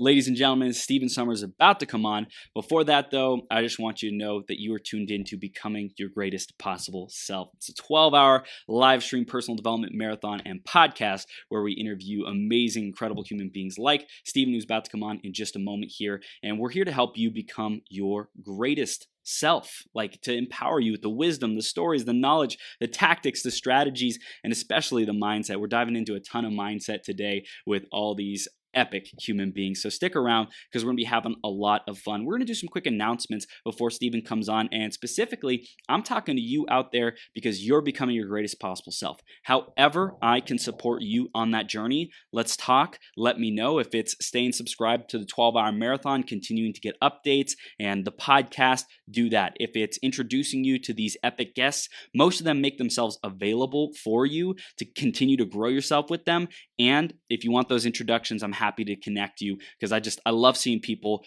Ladies and gentlemen, Stephen Summers is about to come on. Before that, though, I just want you to know that you are tuned in to Becoming Your Greatest Possible Self. It's a 12-hour live stream personal development marathon and podcast where we interview amazing, incredible human beings like Stephen, who's about to come on in just a moment here. And we're here to help you become your greatest self, like to empower you with the wisdom, the stories, the knowledge, the tactics, the strategies, and especially the mindset. We're diving into a ton of mindset today with all these epic human beings. So stick around because we're going to be having a lot of fun. We're going to do some quick announcements before Stephen comes on. And specifically, I'm talking to you out there because you're becoming your greatest possible self. However I can support you on that journey, let's talk. Let me know if it's staying subscribed to the 12-hour marathon, continuing to get updates and the podcast, do that. If it's introducing you to these epic guests, most of them make themselves available for you to continue to grow yourself with them. And if you want those introductions, I'm happy to connect you because I love seeing people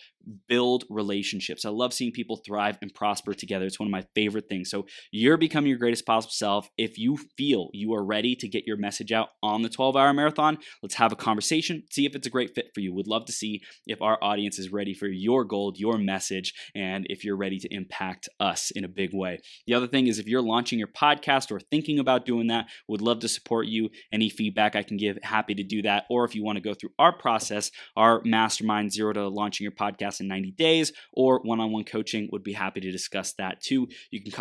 build relationships. I love seeing people thrive and prosper together. It's one of my favorite things. So you're becoming your greatest possible self. If you feel you are ready to get your message out on the 12-hour marathon, let's have a conversation, see if it's a great fit for you. Would love to see if our audience is ready for your gold, your message, and if you're ready to impact us in a big way. The other thing is if you're launching your podcast or thinking about doing that, would love to support you. Any feedback I can give, happy to do that. Or if you want to go through our process, our mastermind 0 to launching your podcast in 90 days or one-on-one coaching, would be happy to discuss that too. You can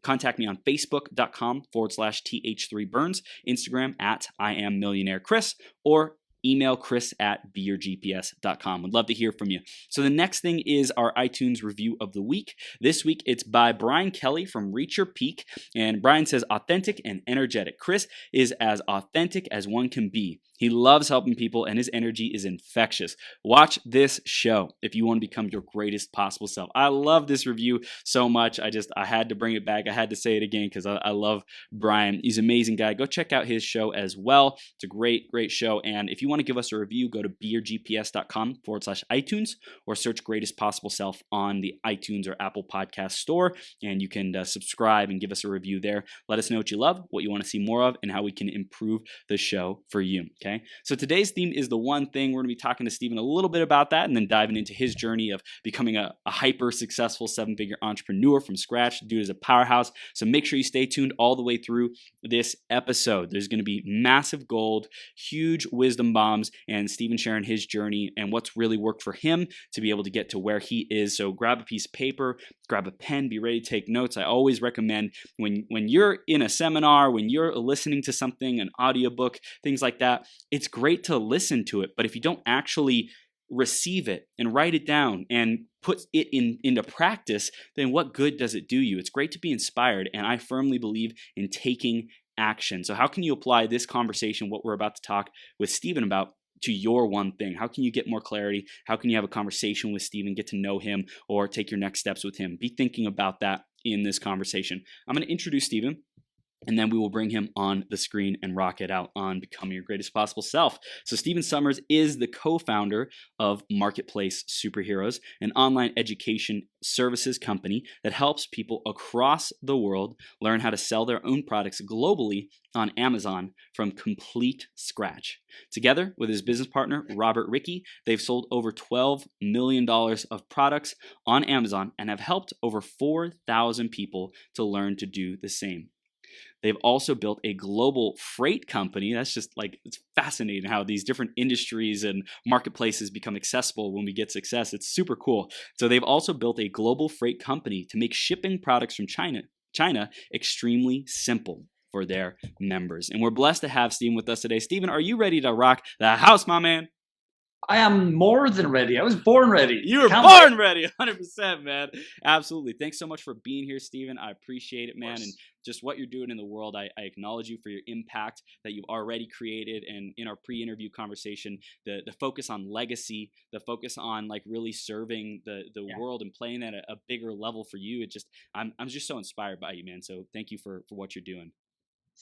contact me on facebook.com/th3burns, Instagram at IamMillionaireChris, or email chris@beyourgps.com. Would love to hear from you. So the next thing is our iTunes review of the week. This week, it's by Brian Kelly from Reach Your Peak. And Brian says, authentic and energetic. Chris is as authentic as one can be. He loves helping people and his energy is infectious. Watch this show if you want to become your greatest possible self. I love this review so much. I had to bring it back. I had to say it again because I love Brian. He's an amazing guy. Go check out his show as well. It's a great, great show. And if you want to give us a review, go to beyourgps.com/iTunes or search Greatest Possible Self on the iTunes or Apple Podcast store. And you can subscribe and give us a review there. Let us know what you love, what you want to see more of, and how we can improve the show for you. Okay. So today's theme is the one thing. We're going to be talking to Stephen a little bit about that and then diving into his journey of becoming a hyper successful 7-figure entrepreneur from scratch. The dude is a powerhouse. So make sure you stay tuned all the way through this episode. There's going to be massive gold, huge wisdom bombs, and Stephen sharing his journey and what's really worked for him to be able to get to where he is. So grab a piece of paper, grab a pen, be ready to take notes. I always recommend when you're in a seminar, when you're listening to something, an audiobook, things like that, it's great to listen to it. But if you don't actually receive it and write it down and put it into practice, then what good does it do you? It's great to be inspired. And I firmly believe in taking action. So how can you apply this conversation, what we're about to talk with Stephen about, to your one thing? How can you get more clarity? How can you have a conversation with Stephen, get to know him, or take your next steps with him? Be thinking about that in this conversation. I'm going to introduce Stephen, and then we will bring him on the screen and rock it out on Becoming Your Greatest Possible Self. So Stephen Summers is the co-founder of Marketplace Superheroes, an online education services company that helps people across the world learn how to sell their own products globally on Amazon from complete scratch. Together with his business partner, Robert Rickey, they've sold over $12 million of products on Amazon and have helped over 4,000 people to learn to do the same. They've also built a global freight company. That's just it's fascinating how these different industries and marketplaces become accessible when we get success. It's super cool. So they've also built a global freight company to make shipping products from China extremely simple for their members. And we're blessed to have Stephen with us today. Stephen, are you ready to rock the house, my man? I am more than ready. I was born ready. You were born ready, 100%, man. Absolutely. Thanks so much for being here, Stephen. I appreciate it, man. And just what you're doing in the world, I acknowledge you for your impact that you've already created. And in our pre-interview conversation, the focus on legacy, the focus on really serving the world and playing at a bigger level for you. I'm just so inspired by you, man. So thank you for what you're doing.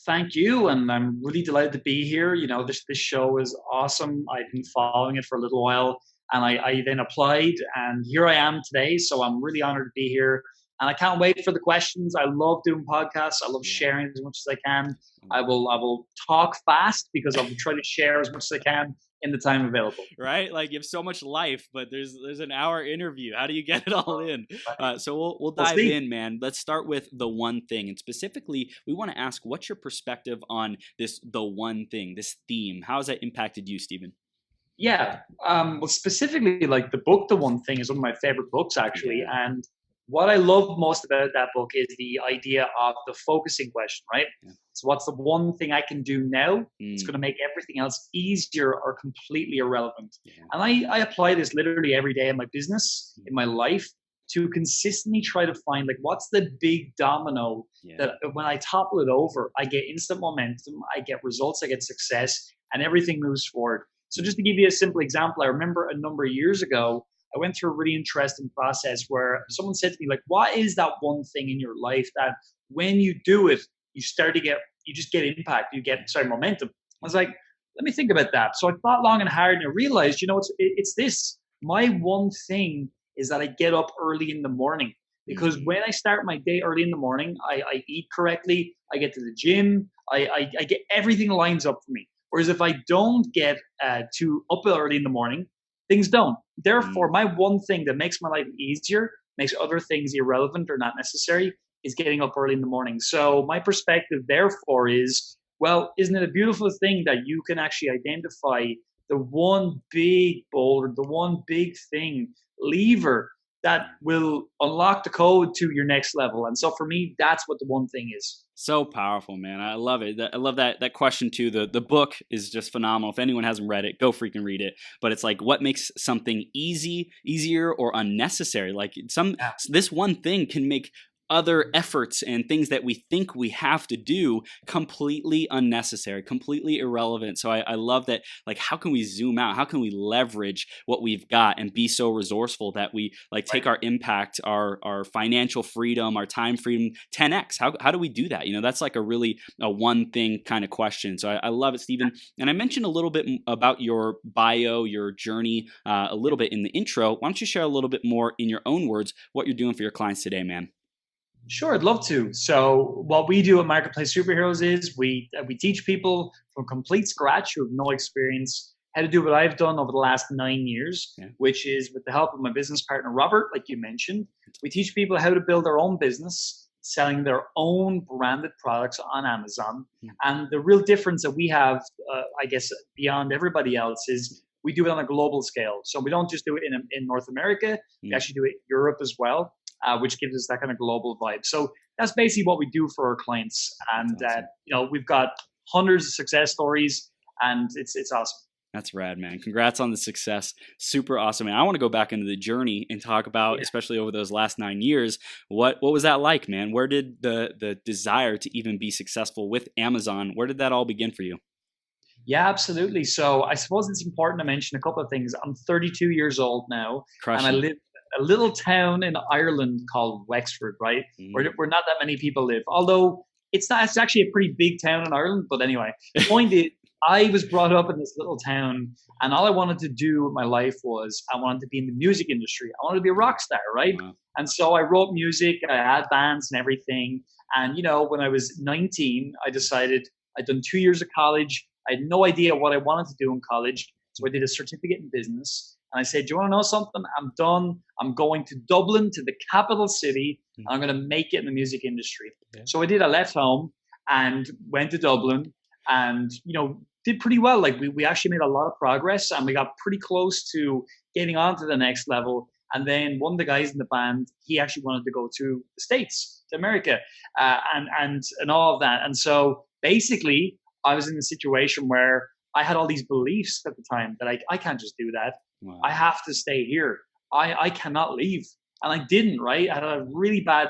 Thank you, and I'm really delighted to be here. This show is awesome. I've been following it for a little while, and I then applied, and here I am today. So I'm really honored to be here, and I can't wait for the questions. I love doing podcasts. I love sharing as much as I can. I will talk fast because I'll try to share as much as I can. in the time available. Right? Like you have so much life, but there's an hour interview. How do you get it all in? Right. So we'll We'll dive see. in, man. Let's start with the one thing, and specifically, we want to ask, what's your perspective on the one thing, this theme? How has that impacted you, Stephen? Yeah. Well, specifically, like the book, The One Thing, is one of my favorite books, actually. Yeah. And what I love most about that book is the idea of the focusing question, right? Yeah. So, what's the one thing I can do now? It's Mm, going to make everything else easier or completely irrelevant. yeah. And I apply this literally every day in my business, in my life, to consistently try to find like what's the big domino Yeah. that when I topple it over, I get instant momentum, I get results, I get success, and everything moves forward. So just to give you a simple example, I remember a number of years ago, I went through a really interesting process where someone said to me, like, what is that one thing in your life that when you do it, you just get impact, you get, sorry, momentum. I was like, let me think about that. So I thought long and hard and I realized, it's this. My one thing is that I get up early in the morning because Mm, when I start my day early in the morning, I eat correctly, I get to the gym, I get everything lines up for me. Whereas if I don't get to up early in the morning, things don't. Therefore, mm. my one thing that makes my life easier, makes other things irrelevant or not necessary, is getting up early in the morning. So my perspective, therefore, is well, isn't it a beautiful thing that you can actually identify the one big boulder, the one big thing, lever that will unlock the code to your next level? And so for me, that's what the one thing is. So powerful, man. I love it. I love that question too. The book is just phenomenal. If anyone hasn't read it, go freaking read it. But it's like, what makes something easier or unnecessary? Like Yeah. this one thing can make other efforts and things that we think we have to do completely unnecessary, completely irrelevant. So I love that. Like, how can we zoom out? How can we leverage what we've got and be so resourceful that we like take Right. our impact, our financial freedom, our time freedom 10x? How do we do that? That's like a one thing kind of question. So I love it, Stephen. And I mentioned a little bit about your bio, your journey, a little bit in the intro. Why don't you share a little bit more in your own words what you're doing for your clients today, man? Sure, I'd love to. So, what we do at Marketplace Superheroes is we teach people from complete scratch who have no experience how to do what I've done over the last 9 years, Yeah. which is with the help of my business partner Robert, like you mentioned. We teach people how to build their own business, selling their own branded products on Amazon. Mm. And the real difference that we have, I guess, beyond everybody else is we do it on a global scale. So we don't just do it in North America; we Mm. actually do it in Europe as well, which gives us that kind of global vibe. So that's basically what we do for our clients, and That's awesome. we've got hundreds of success stories, and it's awesome. That's rad, man. Congrats on the success. Super awesome. And I want to go back into the journey and talk about, Yeah, especially over those last 9 years, what was that like, man? Where did the desire to even be successful with Amazon, where did that all begin for you? yeah, absolutely. So I suppose it's important to mention a couple of things. I'm 32 years old now, and I Crushing it. live in a little town in Ireland called Wexford, right? Mm. Where not that many people live. Although it's not, it's actually a pretty big town in Ireland. But anyway, the point is, I was brought up in this little town, and all I wanted to do with my life was I wanted to be in the music industry. I wanted to be a rock star, right? Wow. And so I wrote music, I had bands and everything. And when I was 19, I decided I'd done 2 years of college. I had no idea what I wanted to do in college. So I did a certificate in business. And I said, do you want to know something? I'm done. I'm going to Dublin, to the capital city, and I'm going to make it in the music industry. Yeah. So I did. I left home and went to Dublin and, did pretty well. Like we actually made a lot of progress and we got pretty close to getting on to the next level. And then one of the guys in the band, he actually wanted to go to the States, to America, and all of that. And so basically, I was in a situation where I had all these beliefs at the time that I can't just do that. Wow. I have to stay here. I cannot leave. And I didn't, right? I had a really bad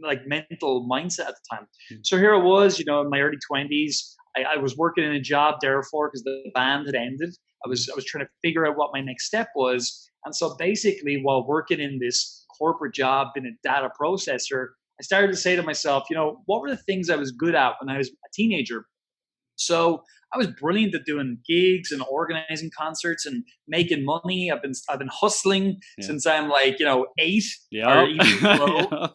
like mental mindset at the time. Mm. So here I was, in my early 20s. I was working in a job therefore because the band had ended. I was trying to figure out what my next step was. And so basically while working in this corporate job in a data processor, I started to say to myself, what were the things I was good at when I was a teenager? So I was brilliant at doing gigs and organizing concerts and making money. I've been hustling Yeah. since I'm like 8 or Yep. even below, Yep.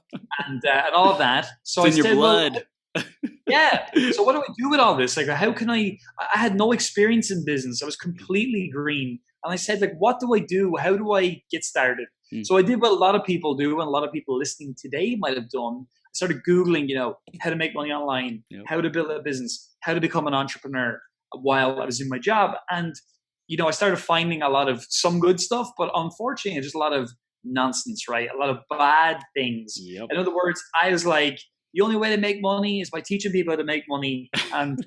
and all of that. So It's I in your said, well, blood. Yeah. So what do I do with all this? Like, how can I had no experience in business. I was completely green. And I said, like, what do I do? How do I get started? Mm. So I did what a lot of people do and a lot of people listening today might have done. I started Googling, how to make money online, Yep. how to build a business, how to become an entrepreneur while I was in my job. And, I started finding a lot of some good stuff, but unfortunately, just a lot of nonsense, right? A lot of bad things. Yep. In other words, I was like, the only way to make money is by teaching people how to make money and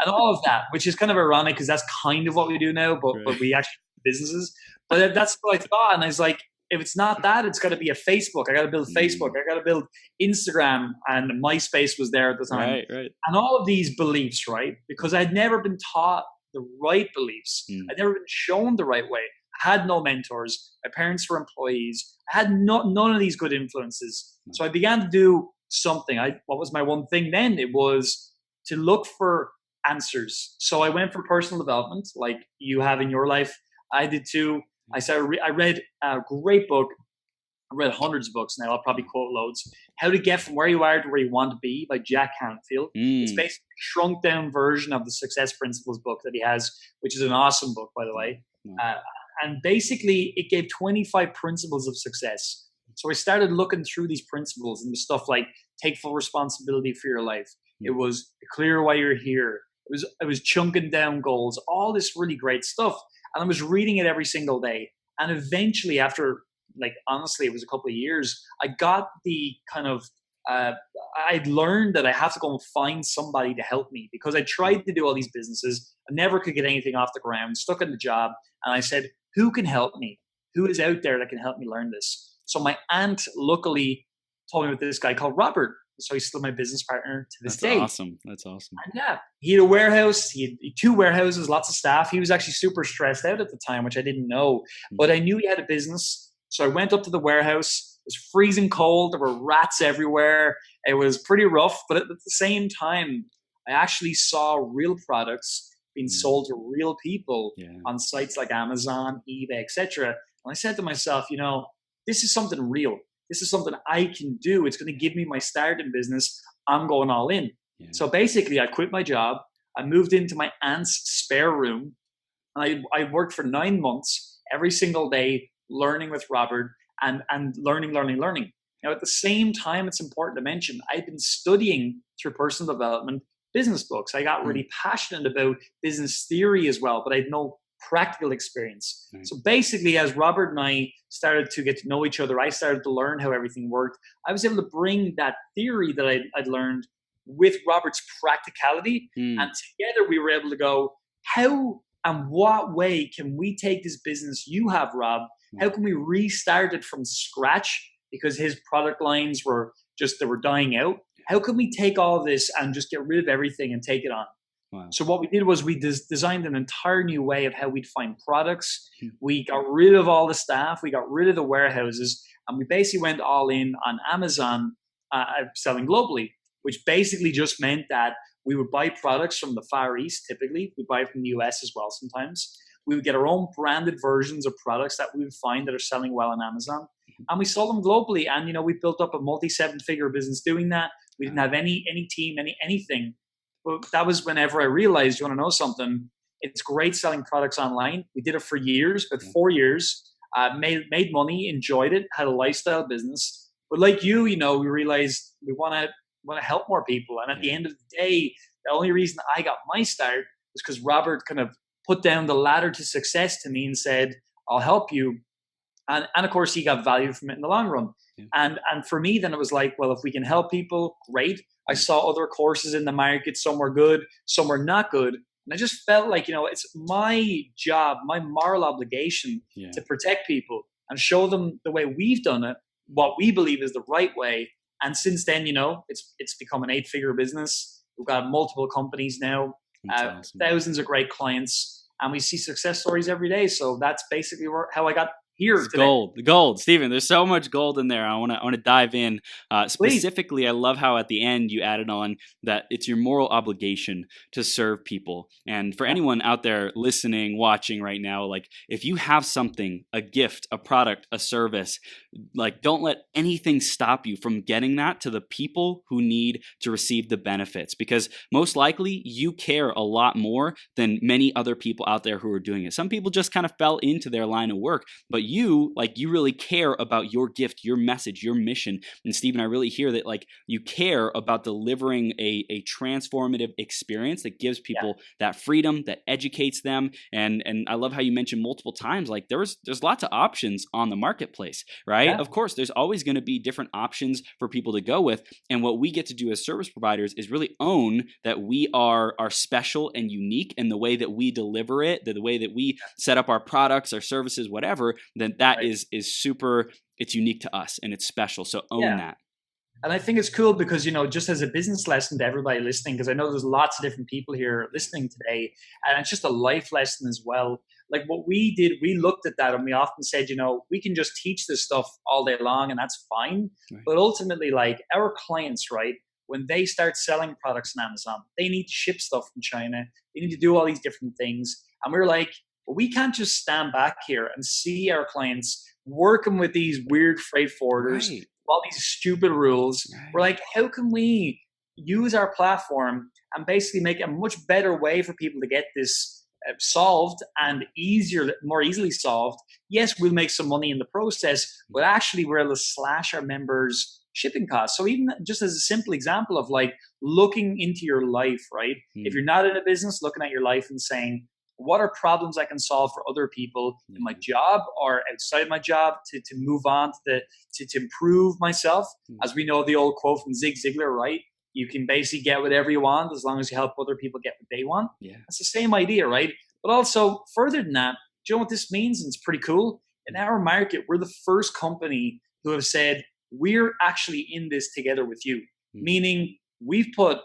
all of that, which is kind of ironic because that's kind of what we do now, but we actually businesses. But that's what I thought. And I was like, if it's not that, it's got to be a Facebook. I got to build Facebook. I got to build Instagram. And MySpace was there at the time. Right. And all of these beliefs, right? Because I'd never been taught the right beliefs. I'd never been shown the right way. I had no mentors. My parents were employees. I had none of these good influences. So I began to do something. What was my one thing then? It was to look for answers. So I went for personal development, like you have in your life. I did too. I read a great book. I read hundreds of books now. I'll probably quote loads. How to Get from Where You Are to Where You Want to Be by Jack Canfield. It's basically a shrunk down version of the Success Principles book that he has, which is an awesome book, by the way. And basically, it gave 25 principles of success. So I started looking through these principles and the stuff like take full responsibility for your life. It was clear why you're here. It was chunking down goals, all this really great stuff. And I was reading it every single day. And eventually, after, honestly, it was a couple of years, I got the kind of, I'd learned that I have to go and find somebody to help me because I tried to do all these businesses. I never could get anything off the ground, stuck in the job. And I said, who can help me? Who is out there that can help me learn this? So my aunt luckily told me about this guy called Robert. So he's still my business partner to this day. That's awesome. And yeah, he had a warehouse. He had 2 warehouses, lots of staff. He was actually super stressed out at the time, which I didn't know. But I knew he had a business. So I went up to the warehouse. It was freezing cold. There were rats everywhere. It was pretty rough. But at the same time, I actually saw real products being sold to real people on sites like Amazon, eBay, etc. And I said to myself, this is something real. This is something I can do. It's going to give me my start in business. I'm going all in. Yeah. So basically, I quit my job. I moved into my aunt's spare room. And I worked for 9 months every single day, learning with Robert and learning. Now, at the same time, it's important to mention, I've been studying through personal development business books. I got really passionate about business theory as well, but I had no practical experience. So basically, as Robert and I started to get to know each other, I started to learn how everything worked. I was able to bring that theory that I'd learned with Robert's practicality. And together we were able to go, how and what way can we take this business you have, Rob? How can we restart it from scratch? Because his product lines they were dying out. How can we take all of this and just get rid of everything and take it on? Wow. So what we did was we designed an entire new way of how we'd find products. We got rid of all the staff. We got rid of the warehouses. And we basically went all in on Amazon selling globally, which basically just meant that we would buy products from the Far East, typically. We'd buy from the US as well sometimes. We would get our own branded versions of products that we would find that are selling well on Amazon. And we sold them globally. And, we built up a multi-7-figure business doing that. We didn't have any team, anything. But that was whenever I realized, you want to know something? It's great selling products online. We did it for years, but 4 years, made money, enjoyed it, had a lifestyle business. But like you, we realized we want to help more people. And at the end of the day, the only reason I got my start was because Robert kind of put down the ladder to success to me and said, I'll help you. And of course, he got value from it in the long run. Yeah. And for me, then it was like, well, if we can help people, great. I saw other courses in the market. Some were good, some were not good. And I just felt like, it's my job, my moral obligation to protect people and show them the way we've done it, what we believe is the right way. And since then, it's become an 8-figure business. We've got multiple companies now, awesome. Thousands of great clients, and we see success stories every day. So that's basically how I got here It's today. gold, the gold, Stephen. There's so much gold in there. I want to dive in Please. specifically. I love how at the end you added on that it's your moral obligation to serve people. And for Yeah, anyone out there listening, watching right now, like if you have something, a gift, a product, a service, like don't let anything stop you from getting that to the people who need to receive the benefits, because most likely you care a lot more than many other people out there who are doing it. Some people just kind of fell into their line of work, but you really care about your gift, your message, your mission. And Stephen, I really hear that like you care about delivering a transformative experience that gives yeah, people that freedom, that educates them. And I love how you mentioned multiple times, like there's lots of options on the marketplace, right? yeah, Of course, there's always going to be different options for people to go with. And what we get to do as service providers is really own that we are special and unique, and the way that we deliver it, the way that we set up our products, our services, whatever, then that right. is super, it's unique to us and it's special. So own Yeah. that. And I think it's cool because, just as a business lesson to everybody listening, because I know there's lots of different people here listening today, and it's just a life lesson as well. Like what we did, we looked at that and we often said, we can just teach this stuff all day long and that's fine. Right. But ultimately, like our clients, right, when they start selling products on Amazon, they need to ship stuff from China. They need to do all these different things. And we were like, well, we can't just stand back here and see our clients working with these weird freight forwarders, Right. all these stupid rules. We're Right. like, how can we use our platform and basically make a much better way for people to get this solved and easier, more easily solved? Yes, we'll make some money in the process, but actually we're able to slash our members' shipping costs. So even just as a simple example of like looking into your life, right? If you're not in a business, looking at your life and saying, what are problems I can solve for other people in my job or outside my job to move on to improve myself? As we know the old quote from Ziglar, right? You can basically get whatever you want as long as you help other people get what they want. Yeah. That's the same idea, right? But also further than that, do you know what this means? And it's pretty cool. In our market, we're the first company who have said, we're actually in this together with you. Meaning we've put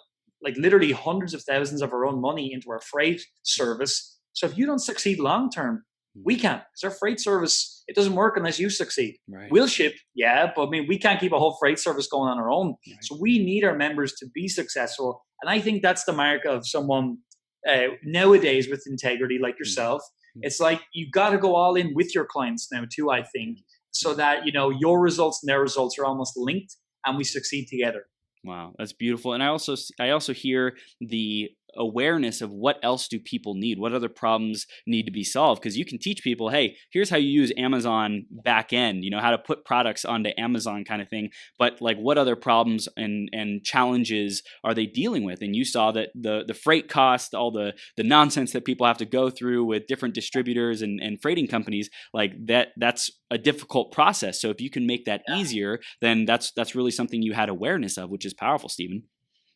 like literally hundreds of thousands of our own money into our freight service. So if you don't succeed long term, we can't, because our freight service, it doesn't work unless you succeed. Right. We'll ship, yeah, but I mean, we can't keep a whole freight service going on our own. Right. So we need our members to be successful. And I think that's the mark of someone nowadays with integrity like yourself. It's like you got to go all in with your clients now too, I think, so that, your results and their results are almost linked and we succeed together. Wow, that's beautiful. And I also hear the awareness of what else do people need, what other problems need to be solved, because you can teach people, hey, here's how you use Amazon back end, how to put products onto Amazon kind of thing, but like what other problems and challenges are they dealing with? And you saw that the freight cost, all the nonsense that people have to go through with different distributors and freighting companies, like that's a difficult process. So if you can make that easier, then that's really something you had awareness of, which is powerful, Stephen.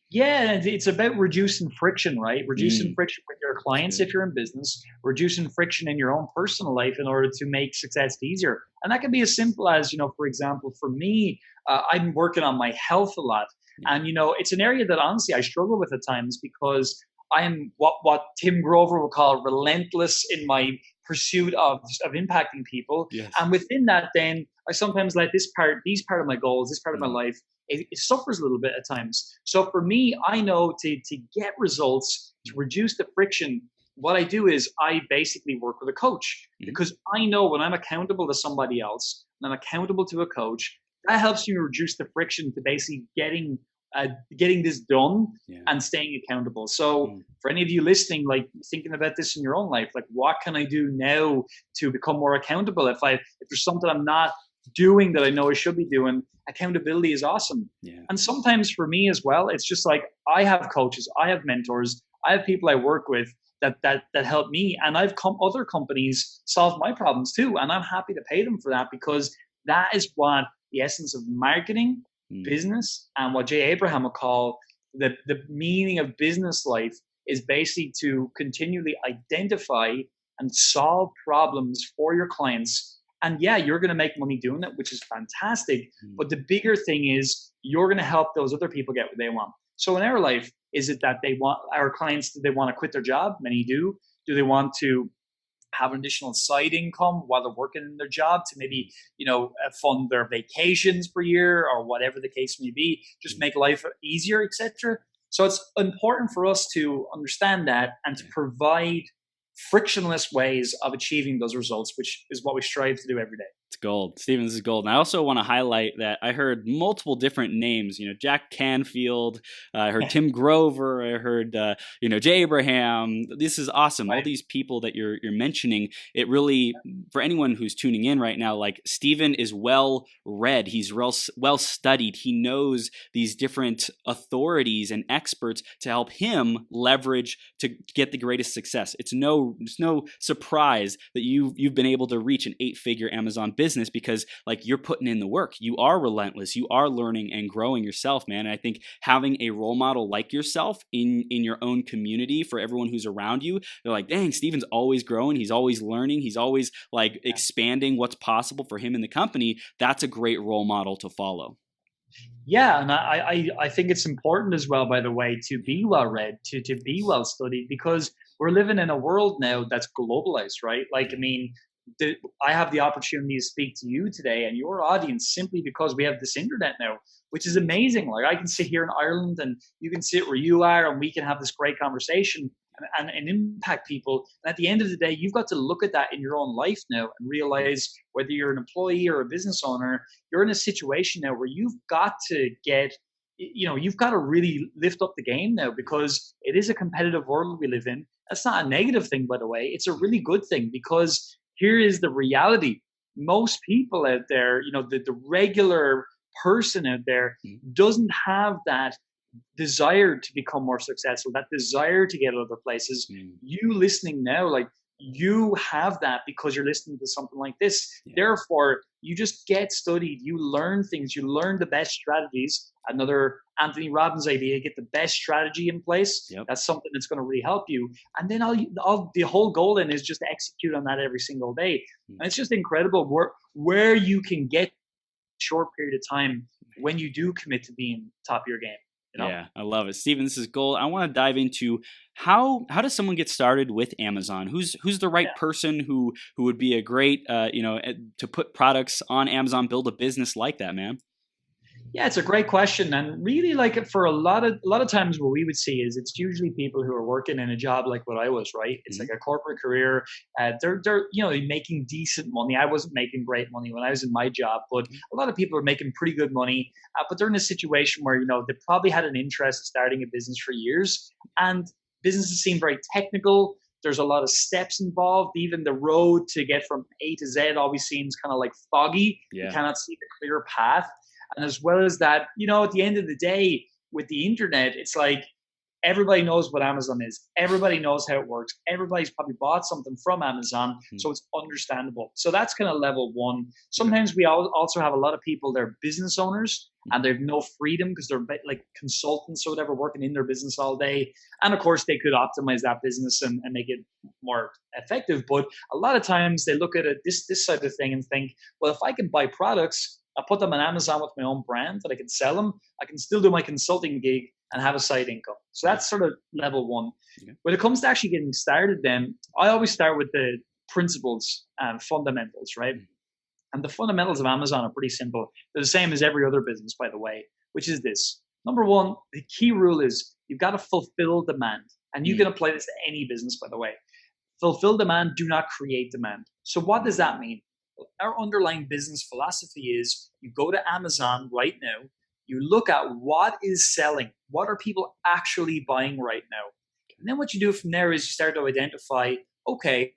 Yeah, and it's about reducing friction, right? Reducing friction with your clients if you're in business, reducing friction in your own personal life in order to make success easier. And that can be as simple as, for example, for me, I'm working on my health a lot. And, it's an area that honestly I struggle with at times because I'm what Tim Grover would call relentless in my pursuit of impacting people. Yes. And within that, then I sometimes let these part of my goals, this part of my life, it suffers a little bit at times. So for me, I know to get results, to reduce the friction, what I do is I basically work with a coach because I know when I'm accountable to somebody else and I'm accountable to a coach, that helps you reduce the friction to basically getting this done and staying accountable. So for any of you listening, like thinking about this in your own life, like what can I do now to become more accountable? If there's something I'm not doing that I know I should be doing, accountability is awesome. Yeah. And sometimes for me as well, it's just like I have coaches, I have mentors, I have people I work with that help me, and I've other companies solve my problems too, and I'm happy to pay them for that because that is what the essence of marketing, business, and what Jay Abraham would call the meaning of business life is basically to continually identify and solve problems for your clients. And yeah, you're going to make money doing it, which is fantastic. But the bigger thing is you're going to help those other people get what they want. So in our life, is it that they want our clients, do they want to quit their job? Many do. Do they want to have an additional side income while they're working in their job to maybe, fund their vacations per year or whatever the case may be, just make life easier, etc. So it's important for us to understand that and to provide frictionless ways of achieving those results, which is what we strive to do every day. It's gold. Steven, this is gold. And I also want to highlight that I heard multiple different names, Jack Canfield, I heard Tim Grover, I heard, Jay Abraham. This is awesome. Right. All these people that you're mentioning, it really, for anyone who's tuning in right now, like Steven is well read. He's well studied. He knows these different authorities and experts to help him leverage to get the greatest success. It's no surprise that you've been able to reach an 8-figure Amazon business because like you're putting in the work. You are relentless. You are learning and growing yourself, man. And I think having a role model like yourself in your own community for everyone who's around you, they're like, dang, Steven's always growing. He's always learning. He's always like expanding what's possible for him in the company. That's a great role model to follow. Yeah, and I think it's important as well, by the way, to be well read, to be well studied, because we're living in a world now that's globalized, right? Like, I mean, I have the opportunity to speak to you today and your audience simply because we have this internet now, which is amazing. Like, I can sit here in Ireland and you can sit where you are and we can have this great conversation and impact people. And at the end of the day, you've got to look at that in your own life now and realize whether you're an employee or a business owner, you're in a situation now where you've got to you've got to really lift up the game now, because it is a competitive world we live in. That's not a negative thing, by the way. It's a really good thing, because here is the reality. Most people out there, the regular person out there doesn't have that desire to become more successful, that desire to get other places. You listening now, like, you have that because you're listening to something like this. Therefore, you just get studied, you learn things, you learn the best strategies. Another Anthony Robbins idea: get the best strategy in place. That's something that's going to really help you. And then the whole goal then is just to execute on that every single day. And it's just incredible where you can get short period of time when you do commit to being top of your game. Yeah, I love it. Steven, this is gold. I want to dive into how does someone get started with Amazon? Who's the right person who would be a great to put products on Amazon, build a business like that, man? Yeah, it's a great question, and really, like, for a lot of times, what we would see is it's usually people who are working in a job like what I was, right? It's like a corporate career. They're making decent money. I wasn't making great money when I was in my job, but a lot of people are making pretty good money. But they're in a situation where they probably had an interest in starting a business for years, and businesses seem very technical. There's a lot of steps involved. Even the road to get from A to Z always seems kind of like foggy. You cannot see the clear path. And as well as that, at the end of the day, with the internet, it's like everybody knows what Amazon is. Everybody knows how it works. Everybody's probably bought something from Amazon, so it's understandable. So that's kind of level one. Sometimes we also have a lot of people, they're business owners, and they have no freedom because they're like consultants or whatever, working in their business all day. And of course, they could optimize that business and make it more effective. But a lot of times they look at this side of the thing and think, well, if I can buy products, I put them on Amazon with my own brand that I can sell them, I can still do my consulting gig and have a side income. So that's sort of level one. When it comes to actually getting started, then I always start with the principles and fundamentals, right? And the fundamentals of Amazon are pretty simple. They're the same as every other business, by the way, which is this. Number one, the key rule is you've got to fulfill demand. And you can apply this to any business, by the way. Fulfill demand, do not create demand. So what does that mean? Our underlying business philosophy is you go to Amazon right now, you look at what is selling, what are people actually buying right now. And then what you do from there is you start to identify, okay,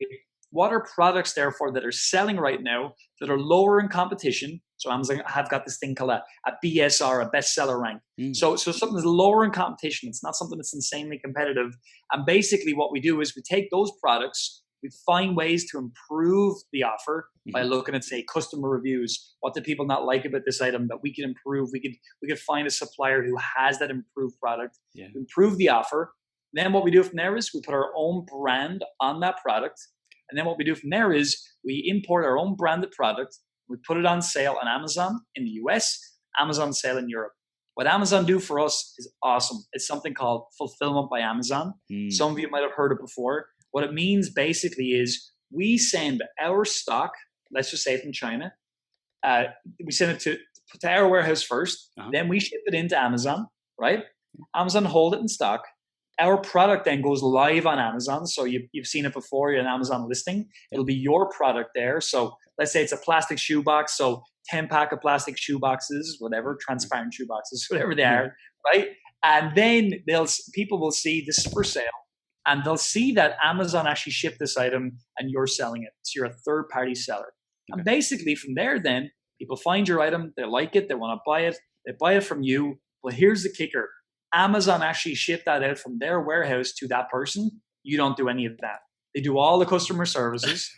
what are products therefore that are selling right now that are lower in competition? So Amazon have got this thing called a BSR, a bestseller rank. So something that's lower in competition. It's not something that's insanely competitive. And basically what we do is we take those products, we find ways to improve the offer by looking at, say, customer reviews. What do people not like about this item that we can improve? We could find a supplier who has that improved product, improve the offer. Then what we do from there is we put our own brand on that product. And then what we do from there is we import our own branded product. We put it on sale on Amazon in the US, Amazon sale in Europe. What Amazon do for us is awesome. It's something called fulfillment by Amazon. Some of you might have heard it before. What it means basically is we send our stock, let's just say from China, we send it to our warehouse first, then we ship it into Amazon, right? Amazon hold it in stock. Our product then goes live on Amazon. So you've seen it before, you're an Amazon listing. It'll be your product there. So let's say it's a plastic shoebox. So 10 pack of plastic shoe boxes, whatever, transparent shoe boxes, whatever they are, right? And then people will see this is for sale. And they'll see that Amazon actually shipped this item and you're selling it. So you're a third party seller. And basically from there, then people find your item, they like it, they want to buy it, they buy it from you. But here's the kicker. Amazon actually shipped that out from their warehouse to that person. You don't do any of that. They do all the customer services.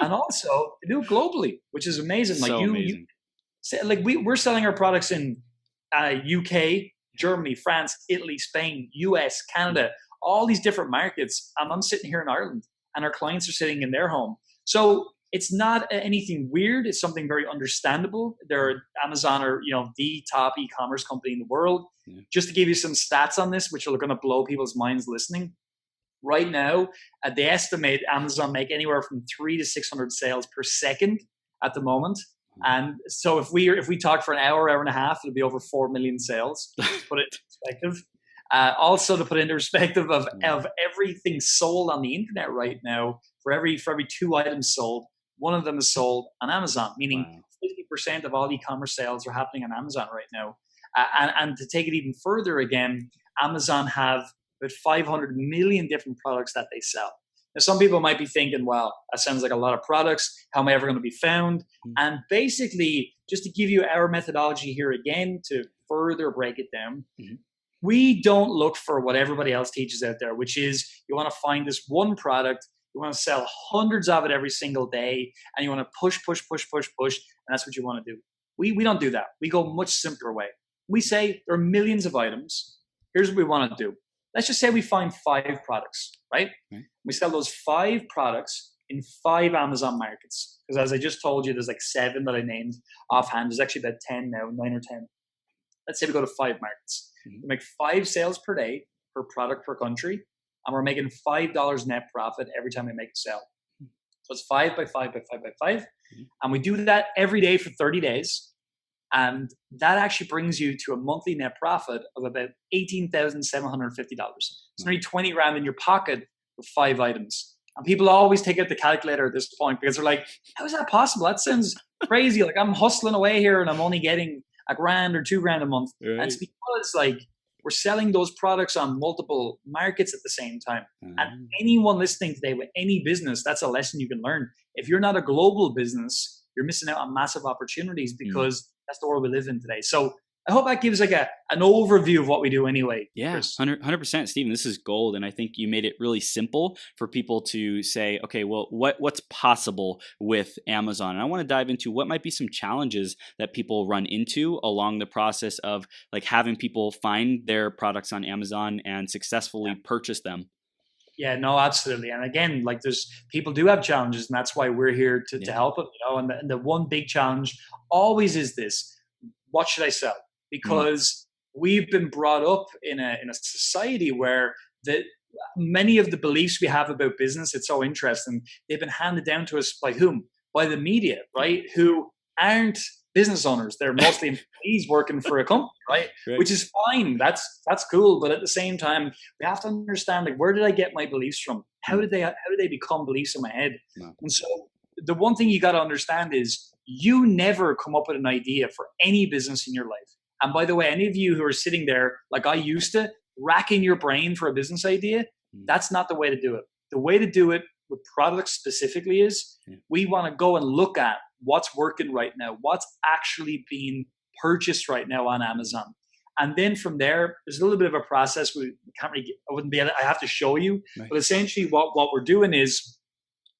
And also they do it globally, which is amazing. Like amazing. We're selling our products in UK, Germany, France, Italy, Spain, US, Canada, all these different markets. I'm sitting here in Ireland and our clients are sitting in their home. So it's not anything weird. It's something very understandable. Amazon are, the top e-commerce company in the world. Yeah. Just to give you some stats on this, which are going to blow people's minds listening. Right now, they estimate Amazon make anywhere from 300 to 600 sales per second at the moment. And so if we talk for an hour and a half, it'll be over 4 million sales. To put it in perspective. Also to put it into perspective of everything sold on the internet right now, for every 2 items sold, one of them is sold on Amazon, meaning 50% of all e-commerce sales are happening on Amazon right now. And to take it even further again, Amazon have about 500 million different products that they sell. Now, some people might be thinking, well, that sounds like a lot of products. How am I ever going to be found? And basically, just to give you our methodology here again, to further break it down, we don't look for what everybody else teaches out there, which is you want to find this one product, you want to sell hundreds of it every single day, and you want to push, and that's what you want to do. We don't do that. We go a much simpler way. We say there are millions of items. Here's what we want to do. Let's just say we find 5 products, right? We sell those 5 products in 5 Amazon markets. Because as I just told you, there's like 7 that I named offhand. There's actually about 10 now, 9 or 10. Let's say we go to 5 markets. We make 5 sales per day per product per country, and we're making $5 net profit every time we make a sale. So it's 5 by 5 by 5 by 5. And we do that every day for 30 days. And that actually brings you to a monthly net profit of about $18,750. It's nearly 20 grand in your pocket with 5 items. And people always take out the calculator at this point because they're like, how is that possible? That sounds crazy. Like I'm hustling away here and I'm only getting $1,000 or $2,000 a month. Right. And it's because we're selling those products on multiple markets at the same time. And anyone listening today with any business, that's a lesson you can learn. If you're not a global business, you're missing out on massive opportunities because that's the world we live in today. So I hope that gives an overview of what we do anyway. Yeah, 100%, Stephen. This is gold. And I think you made it really simple for people to say, okay, well, what's possible with Amazon? And I want to dive into what might be some challenges that people run into along the process of having people find their products on Amazon and successfully purchase them. Yeah, no, absolutely. And again, there's people do have challenges, and that's why we're here to help them. And the one big challenge always is this: what should I sell? Because we've been brought up in a society where many of the beliefs we have about business, it's so interesting. They've been handed down to us by whom? By the media, right? Who aren't business owners. They're mostly employees working for a company, right? Which is fine. That's cool. But at the same time, we have to understand where did I get my beliefs from? How did they become beliefs in my head? And so the one thing you got to understand is you never come up with an idea for any business in your life. And by the way, any of you who are sitting there, like I used to, racking your brain for a business idea, that's not the way to do it. The way to do it with products specifically is we want to go and look at what's working right now, what's actually being purchased right now on Amazon. And then from there, there's a little bit of a process. I wouldn't be able to, I have to show you. Right. But essentially what we're doing is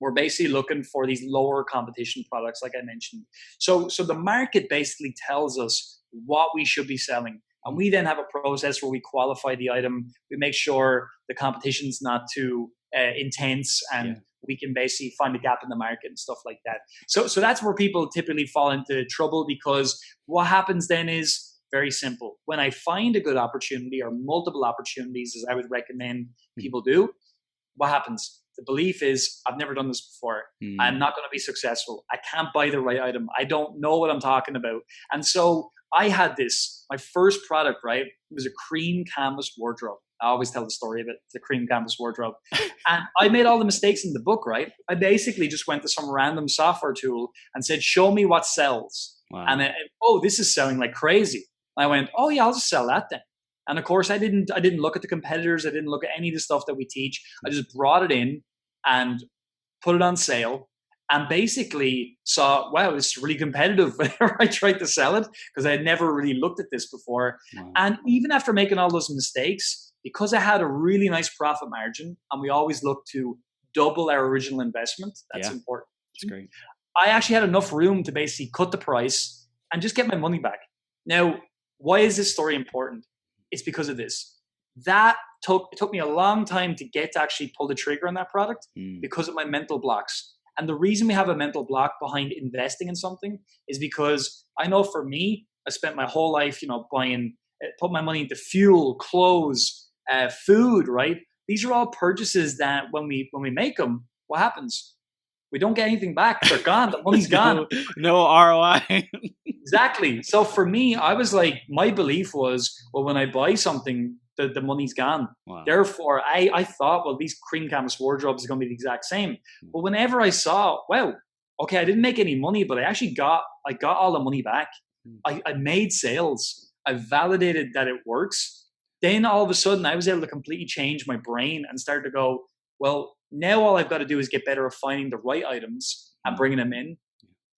we're basically looking for these lower competition products, like I mentioned. So the market basically tells us what we should be selling. And we then have a process where we qualify the item. We make sure the competition's not too intense, and we can basically find a gap in the market and stuff like that. So that's where people typically fall into trouble, because what happens then is very simple. When I find a good opportunity or multiple opportunities, as I would recommend people do, what happens? The belief is, I've never done this before. I'm not going to be successful. I can't buy the right item. I don't know what I'm talking about. And so I had my first product, right? It was a cream canvas wardrobe. I always tell the story of it, the cream canvas wardrobe. And I made all the mistakes in the book, right? I basically just went to some random software tool and said, show me what sells. Wow. And oh, this is selling like crazy. I went, oh yeah, I'll just sell that then. And of course, I didn't look at the competitors. I didn't look at any of the stuff that we teach. I just brought it in and put it on sale, and basically saw, wow, it's really competitive whenever I tried to sell it, because I had never really looked at this before. Wow. And even after making all those mistakes, because I had a really nice profit margin, and we always look to double our original investment, that's important. That's great. I actually had enough room to basically cut the price and just get my money back. Now, why is this story important? It's because of this. It took me a long time to get to actually pull the trigger on that product because of my mental blocks. And the reason we have a mental block behind investing in something is because I know for me, I spent my whole life, put my money into fuel, clothes, food, right? These are all purchases that when we make them, what happens? We don't get anything back. They're gone. The money's gone. No ROI. Exactly. So for me, I was like, my belief was, well, when I buy something, the money's gone. Wow. Therefore, I thought, well, these cream canvas wardrobes are going to be the exact same. But whenever I saw, well, okay, I didn't make any money, but I actually got all the money back. I made sales. I validated that it works. Then all of a sudden, I was able to completely change my brain and start to go, well, now all I've got to do is get better at finding the right items and bringing them in,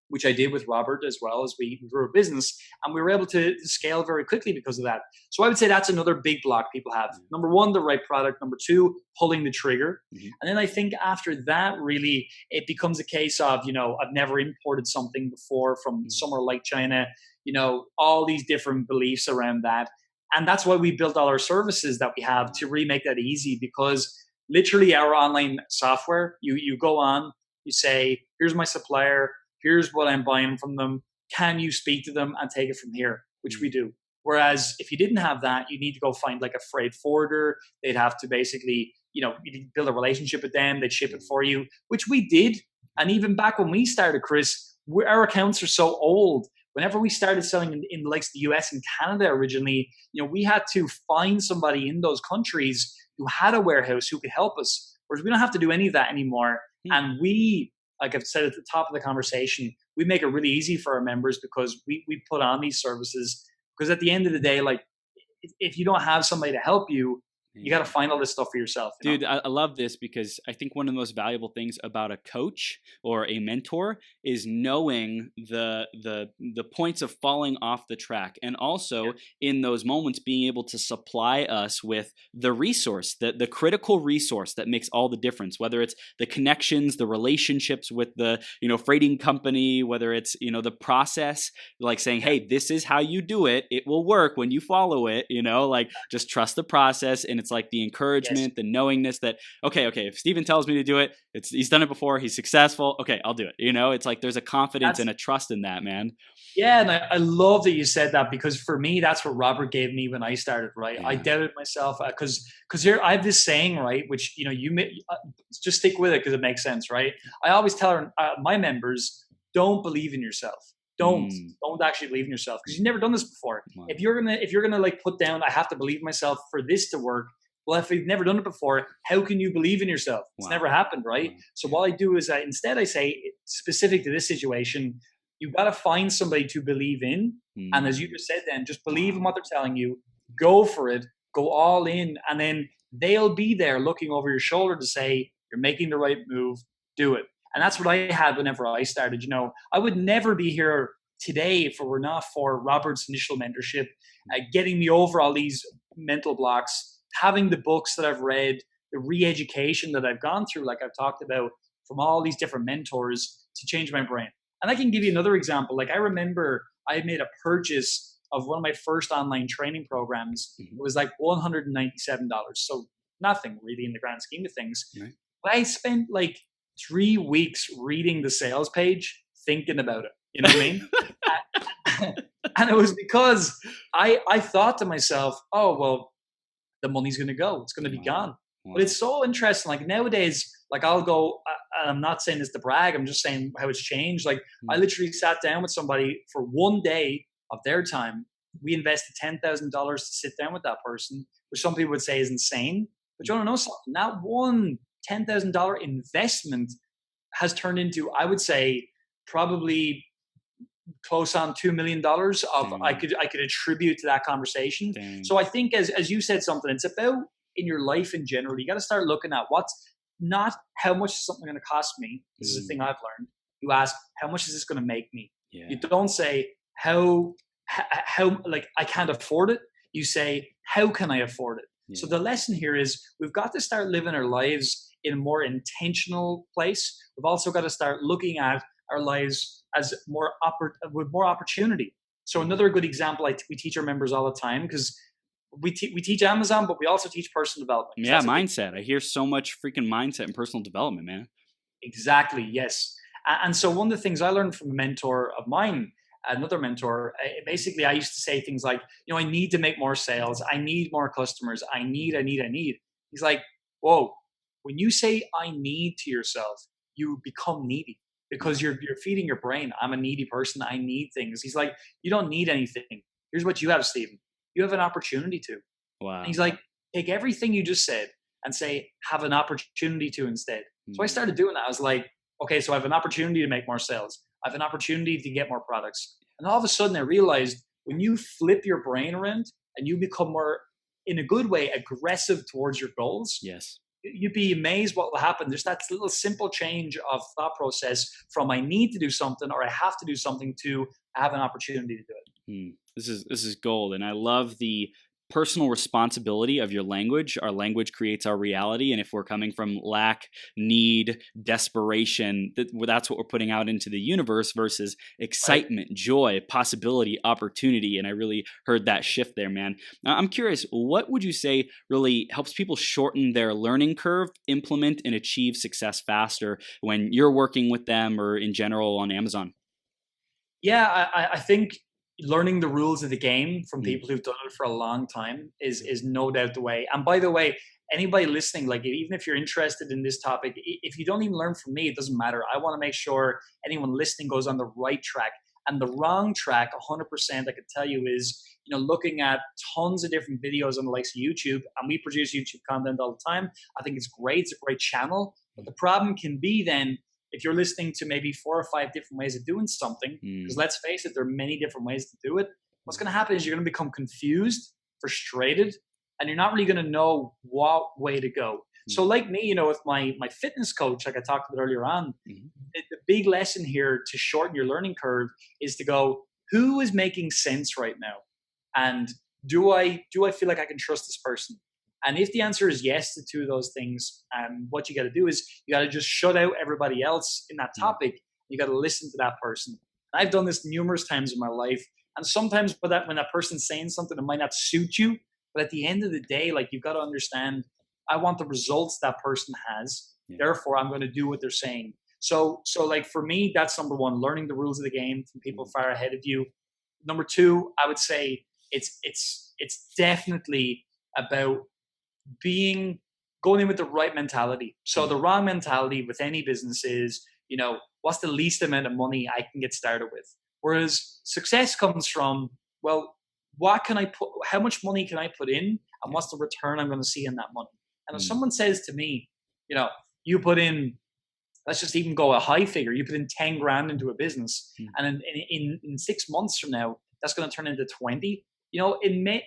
which I did with Robert as well as we grew a business. And we were able to scale very quickly because of that. So I would say that's another big block people have. Number one, the right product. Number two, pulling the trigger. And then I think after that, really, it becomes a case of, I've never imported something before from somewhere like China, all these different beliefs around that. And that's why we built all our services that we have to really make that easy, because literally our online software, you go on, you say, here's my supplier, here's what I'm buying from them. Can you speak to them and take it from here? Which we do. Whereas if you didn't have that, you need to go find like a freight forwarder. They'd have to basically, you build a relationship with them. They'd ship it for you, which we did. And even back when we started, Chris, our accounts are so old. Whenever we started selling in the likes of the US and Canada originally, we had to find somebody in those countries who had a warehouse who could help us. Whereas we don't have to do any of that anymore. And we, like I've said at the top of the conversation, we make it really easy for our members because we put on these services. Because at the end of the day, like if you don't have somebody to help you, you got to find all this stuff for yourself. Dude, I love this because I think one of the most valuable things about a coach or a mentor is knowing the points of falling off the track, and also in those moments being able to supply us with the resource, the critical resource that makes all the difference, whether it's the connections, the relationships with the freighting company, whether it's the process, like saying, hey, this is how you do it. It will work when you follow it. Like just trust the process. And it's like the encouragement, the knowingness that, okay, if Steven tells me to do it, he's done it before, he's successful. Okay, I'll do it. It's like there's a confidence and a trust in that, man. Yeah, and I love that you said that, because for me, that's what Robert gave me when I started, right? Yeah. I doubted myself because here I have this saying, right, which, you just stick with it because it makes sense, right? I always tell my members, don't believe in yourself. Don't actually believe in yourself, because you've never done this before. Wow. If you're gonna like put down, I have to believe in myself for this to work. Well, if you've never done it before, how can you believe in yourself? It's never happened, right? Wow. So what I do is instead I say, specific to this situation, you've got to find somebody to believe in. And as you just said then, just believe in what they're telling you, go for it, go all in, and then they'll be there looking over your shoulder to say, you're making the right move, do it. And that's what I had whenever I started. I would never be here today if it were not for Robert's initial mentorship, getting me over all these mental blocks, having the books that I've read, the re-education that I've gone through, like I've talked about, from all these different mentors to change my brain. And I can give you another example. Like I remember I made a purchase of one of my first online training programs. It was like $197. So nothing really in the grand scheme of things. Right. But I spent like 3 weeks reading the sales page, thinking about it. You know what I mean? And it was because I thought to myself, oh, well, the money's going to go. It's going to be gone. But Wow. it's so interesting. Like nowadays, like I'll go, I'm not saying this to brag, I'm just saying how it's changed. Like I Mm. literally sat down with somebody for one day of their time. We invested $10,000 to sit down with that person, which some people would say is insane. But you want to know something? That one $10,000 investment has turned into, I would say, probably close on $2 million of Dang. I could attribute to that conversation. Dang. So I think as you said something, it's about in your life in general, you got to start looking at what's not how much is something going to cost me. This is a Mm. thing I've learned. You ask how much is this going to make me. You Yeah. don't say how like I can't afford it. You say how can I afford it. So Yeah. the lesson here is we've got to start living our lives in a more intentional place. We've also got to start looking at our lives as with more opportunity. So Mm. another good example we teach our members all the time because we teach Amazon, but we also teach personal development because Yeah, that's a big mindset. I hear so much freaking mindset and personal development, man. exactly yes. And so one of the things I learned from a mentor of mine, another mentor, basically I used to say things like, I need to make more sales, I need more customers, I need. He's like, whoa, when you say I need to yourself, you become needy because Yeah. you're feeding your brain. I'm a needy person. I need things. He's like, you don't need anything. Here's what you have, Stephen. You have an opportunity to. And Wow. he's like, take everything you just said and say, have an opportunity to instead. So I Mm. started doing that. I was like, okay, so I have an opportunity to make more sales. I have an opportunity to get more products. And all of a sudden I realized when you flip your brain around and you become more, in a good way, aggressive towards your goals, Yes. you'd be amazed what will happen. There's that little simple change of thought process from I need to do something or I have to do something to I have an opportunity to do it. This is gold, and I love the personal responsibility of your language. Our language creates our reality, and if we're coming from lack, need, desperation, that's what we're putting out into the universe versus Right? excitement, joy, possibility, opportunity. And I really heard that shift there, man. Now, I'm curious, what would you say really helps people shorten their learning curve, implement and achieve success faster when you're working with them or in general on Amazon? Yeah, I think learning the rules of the game from Mm. people who've done it for a long time is no doubt the way. And by the way, anybody listening, like even if you're interested in this topic, if you don't even learn from me, it doesn't matter. I want to make sure anyone listening goes on the right track. And the wrong track, 100%, I can tell you is, looking at tons of different videos on the likes of YouTube, and we produce YouTube content all the time. I think it's great. It's a great channel. But the problem can be then if you're listening to maybe 4 or 5 different ways of doing something, because Mm. let's face it, there are many different ways to do it. What's going to happen is you're going to become confused, frustrated, and you're not really going to know what way to go. So, Mm. like me, with my fitness coach, like I talked about earlier on, Mhm. the big lesson here to shorten your learning curve is to go, who is making sense right now, and do I feel like I can trust this person? And if the answer is yes to two of those things, what you got to do is you got to just shut out everybody else in that Mm. topic. You got to listen to that person. And I've done this numerous times in my life. And sometimes when that person's saying something, it might not suit you. But at the end of the day, like you've got to understand, I want the results that person has. Yeah. Therefore, I'm going to do what they're saying. So like for me, that's number one, learning the rules of the game from people Mm. far ahead of you. Number two, I would say it's definitely about being going in with the right mentality. So Mm. the wrong mentality with any business is, what's the least amount of money I can get started with? Whereas success comes from, well, what can I put, how much money can I put in and Yeah. what's the return I'm going to see in that money? And if Mm. someone says to me, you put in, let's just even go a high figure, you put in 10 grand into a business Mm. and in 6 months from now, that's going to turn into 20.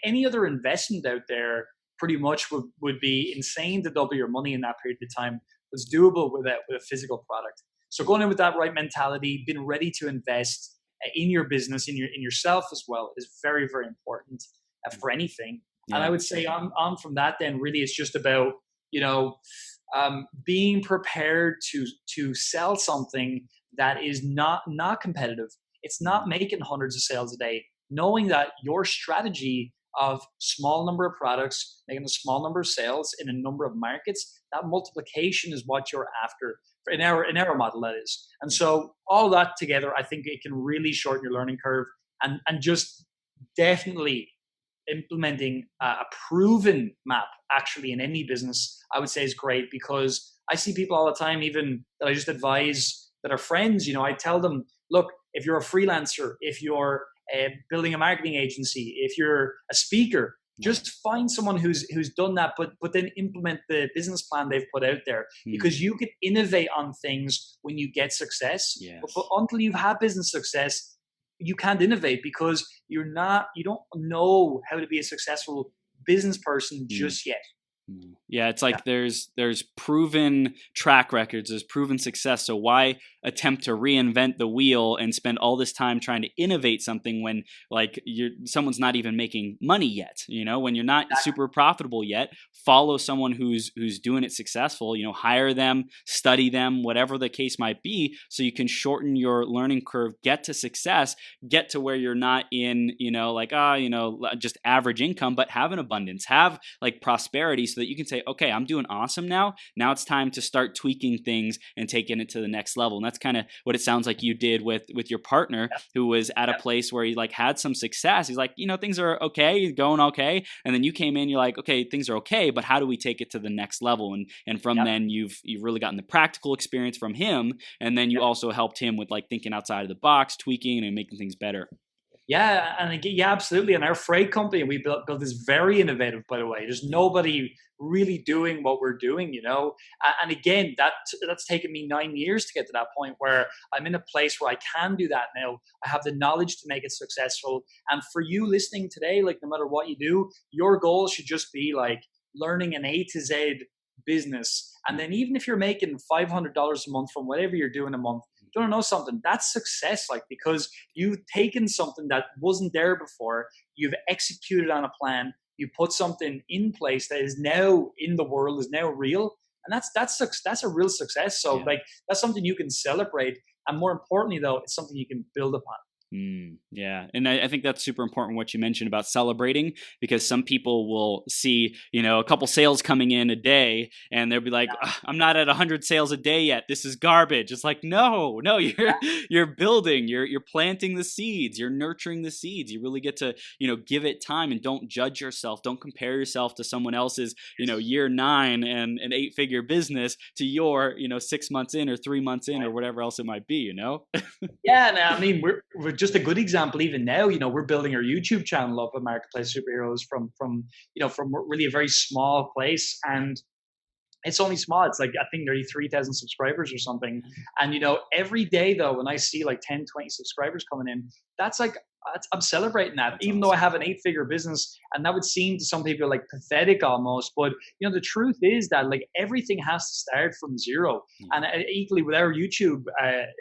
Any other investment out there pretty much would be insane to double your money in that period of time. It's doable with a physical product. So going in with that right mentality, being ready to invest in your business, in yourself as well, is very, very important Mm. for anything. And I Yeah. would say on from that, then really it's just about you know being prepared to sell something that is not competitive. It's not Mm. making hundreds of sales a day. Knowing that your strategy of small number of products, making a small number of sales in a number of markets, that multiplication is what you're after. In our model, that is. And Yeah. so all that together, I think it can really shorten your learning curve and just definitely implementing a proven map actually in any business, I would say is great, because I see people all the time, even that I just advise that are friends. I tell them, look, if you're a freelancer, if you're building a marketing agency, if you're a speaker, just find someone who's done that, but then implement the business plan they've put out there, because you can innovate on things when you get success. Yes. But until you've had business success, you can't innovate, because you don't know how to be a successful business person just yet. Yeah, it's like there's proven track records, there's proven success. So why attempt to reinvent the wheel and spend all this time trying to innovate something when like someone's not even making money yet? When you're not super profitable yet, follow someone who's doing it successful. Hire them, study them, whatever the case might be, so you can shorten your learning curve, get to success, get to where you're not in just average income, but have an abundance, have like prosperity, so that you can say, okay, I'm doing awesome now. Now it's time to start tweaking things and taking it to the next level. And that's kind of what it sounds like you did with your partner, who was at a place where he like had some success. He's like, things are okay, going okay. And then you came in, you're like, okay, things are okay, but how do we take it to the next level? And from then you've really gotten the practical experience from him. And then you also helped him with like thinking outside of the box, tweaking and making things better. Yeah, and absolutely. And our freight company, we built this very innovative, by the way. There's nobody really doing what we're doing, And again, that's taken me 9 years to get to that point where I'm in a place where I can do that now. I have the knowledge to make it successful. And for you listening today, like no matter what you do, your goal should just be like learning an A to Z business. And then even if you're making $500 a month from whatever you're doing a month, do you want to know something? That's success, like, because you've taken something that wasn't there before, you've executed on a plan, you put something in place that is now in the world, is now real, and that's a real success. So like that's something you can celebrate, and more importantly, though, it's something you can build upon. Yeah. And I think that's super important what you mentioned about celebrating, because some people will see, a couple sales coming in a day and they'll be like, I'm not at 100 sales a day yet. This is garbage. It's like, no, you're building, you're planting the seeds, you're nurturing the seeds. You really get to, give it time, and don't judge yourself. Don't compare yourself to someone else's, year 9 and an 8-figure business to your, 6 months in or 3 months in or whatever else it might be, Yeah, and I mean, we're just a good example. Even now, we're building our YouTube channel up at Marketplace Superheroes from really a very small place, and it's only small. It's like, I think nearly 3,000 subscribers or something. And every day though, when I see like 10, 20 subscribers coming in, that's like, I'm celebrating that. That's even awesome. Though I have an 8-figure business, and that would seem to some people like pathetic almost, but the truth is that like everything has to start from zero. And equally with our YouTube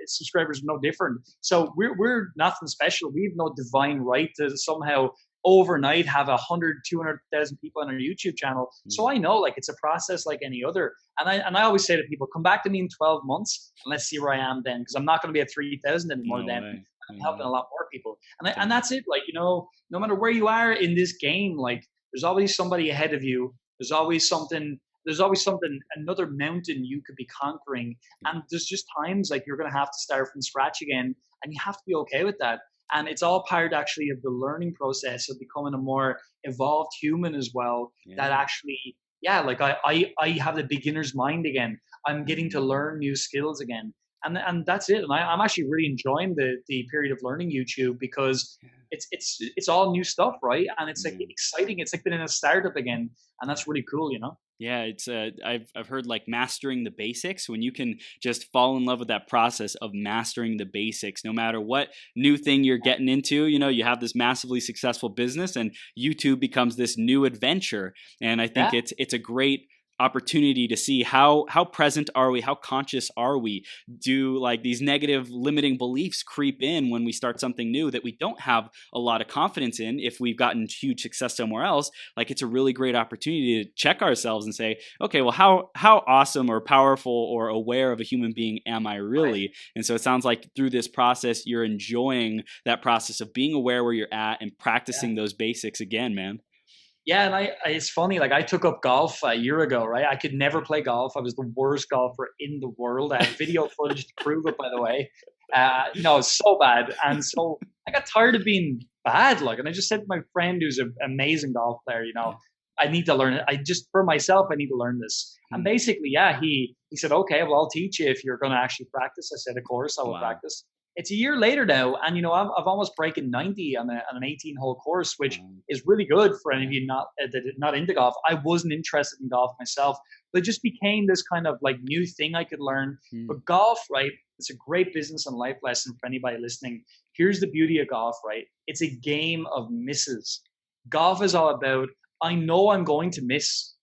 subscribers, no different. So we're nothing special. We have no divine right to somehow overnight have 100, 200,000 people on our YouTube channel. So I know like it's a process like any other. And I always say to people, come back to me in 12 months and let's see where I am then, because I'm not going to be at 3,000 anymore then. I'm helping a lot more people. And that's it. Like, no matter where you are in this game, like there's always somebody ahead of you. There's always something, another mountain you could be conquering. And there's just times like you're going to have to start from scratch again, and you have to be okay with that. And it's all part actually of the learning process of becoming a more evolved human as well. That actually, like I have the beginner's mind again. I'm getting to learn new skills again. And that's it. And I'm actually really enjoying the period of learning YouTube, because it's all new stuff, right? And it's like exciting. It's like being in a startup again, and that's really cool, Yeah, it's I've heard like mastering the basics. When you can just fall in love with that process of mastering the basics, no matter what new thing you're getting into, you have this massively successful business, and YouTube becomes this new adventure. And I think it's a great opportunity to see how present are we, how conscious are we. Do like these negative limiting beliefs creep in when we start something new that we don't have a lot of confidence in? If we've gotten huge success somewhere else, like it's a really great opportunity to check ourselves and say, okay, well, how awesome or powerful or aware of a human being am I really? And so it sounds like through this process, you're enjoying that process of being aware where you're at and practicing those basics again, man. Yeah, and it's funny, like I took up golf a year ago, right? I could never play golf. I was the worst golfer in the world. I have video footage to prove it, by the way. It's so bad. And so I got tired of being bad. Like, and I just said to my friend who's an amazing golf player, Yeah. I need to learn it. I just, for myself, I need to learn this. And Mm. basically, yeah, he said, okay, well, I'll teach you if you're going to actually practice. I said, of course, I will Wow. practice. It's a year later now, and I've almost breaking 90 on an 18-hole course, which is really good for any of you not into golf. I wasn't interested in golf myself, but it just became this kind of like new thing I could learn. Mm. But golf, right? It's a great business and life lesson for anybody listening. Here's the beauty of golf, right? It's a game of misses. Golf is all about, I know I'm going to miss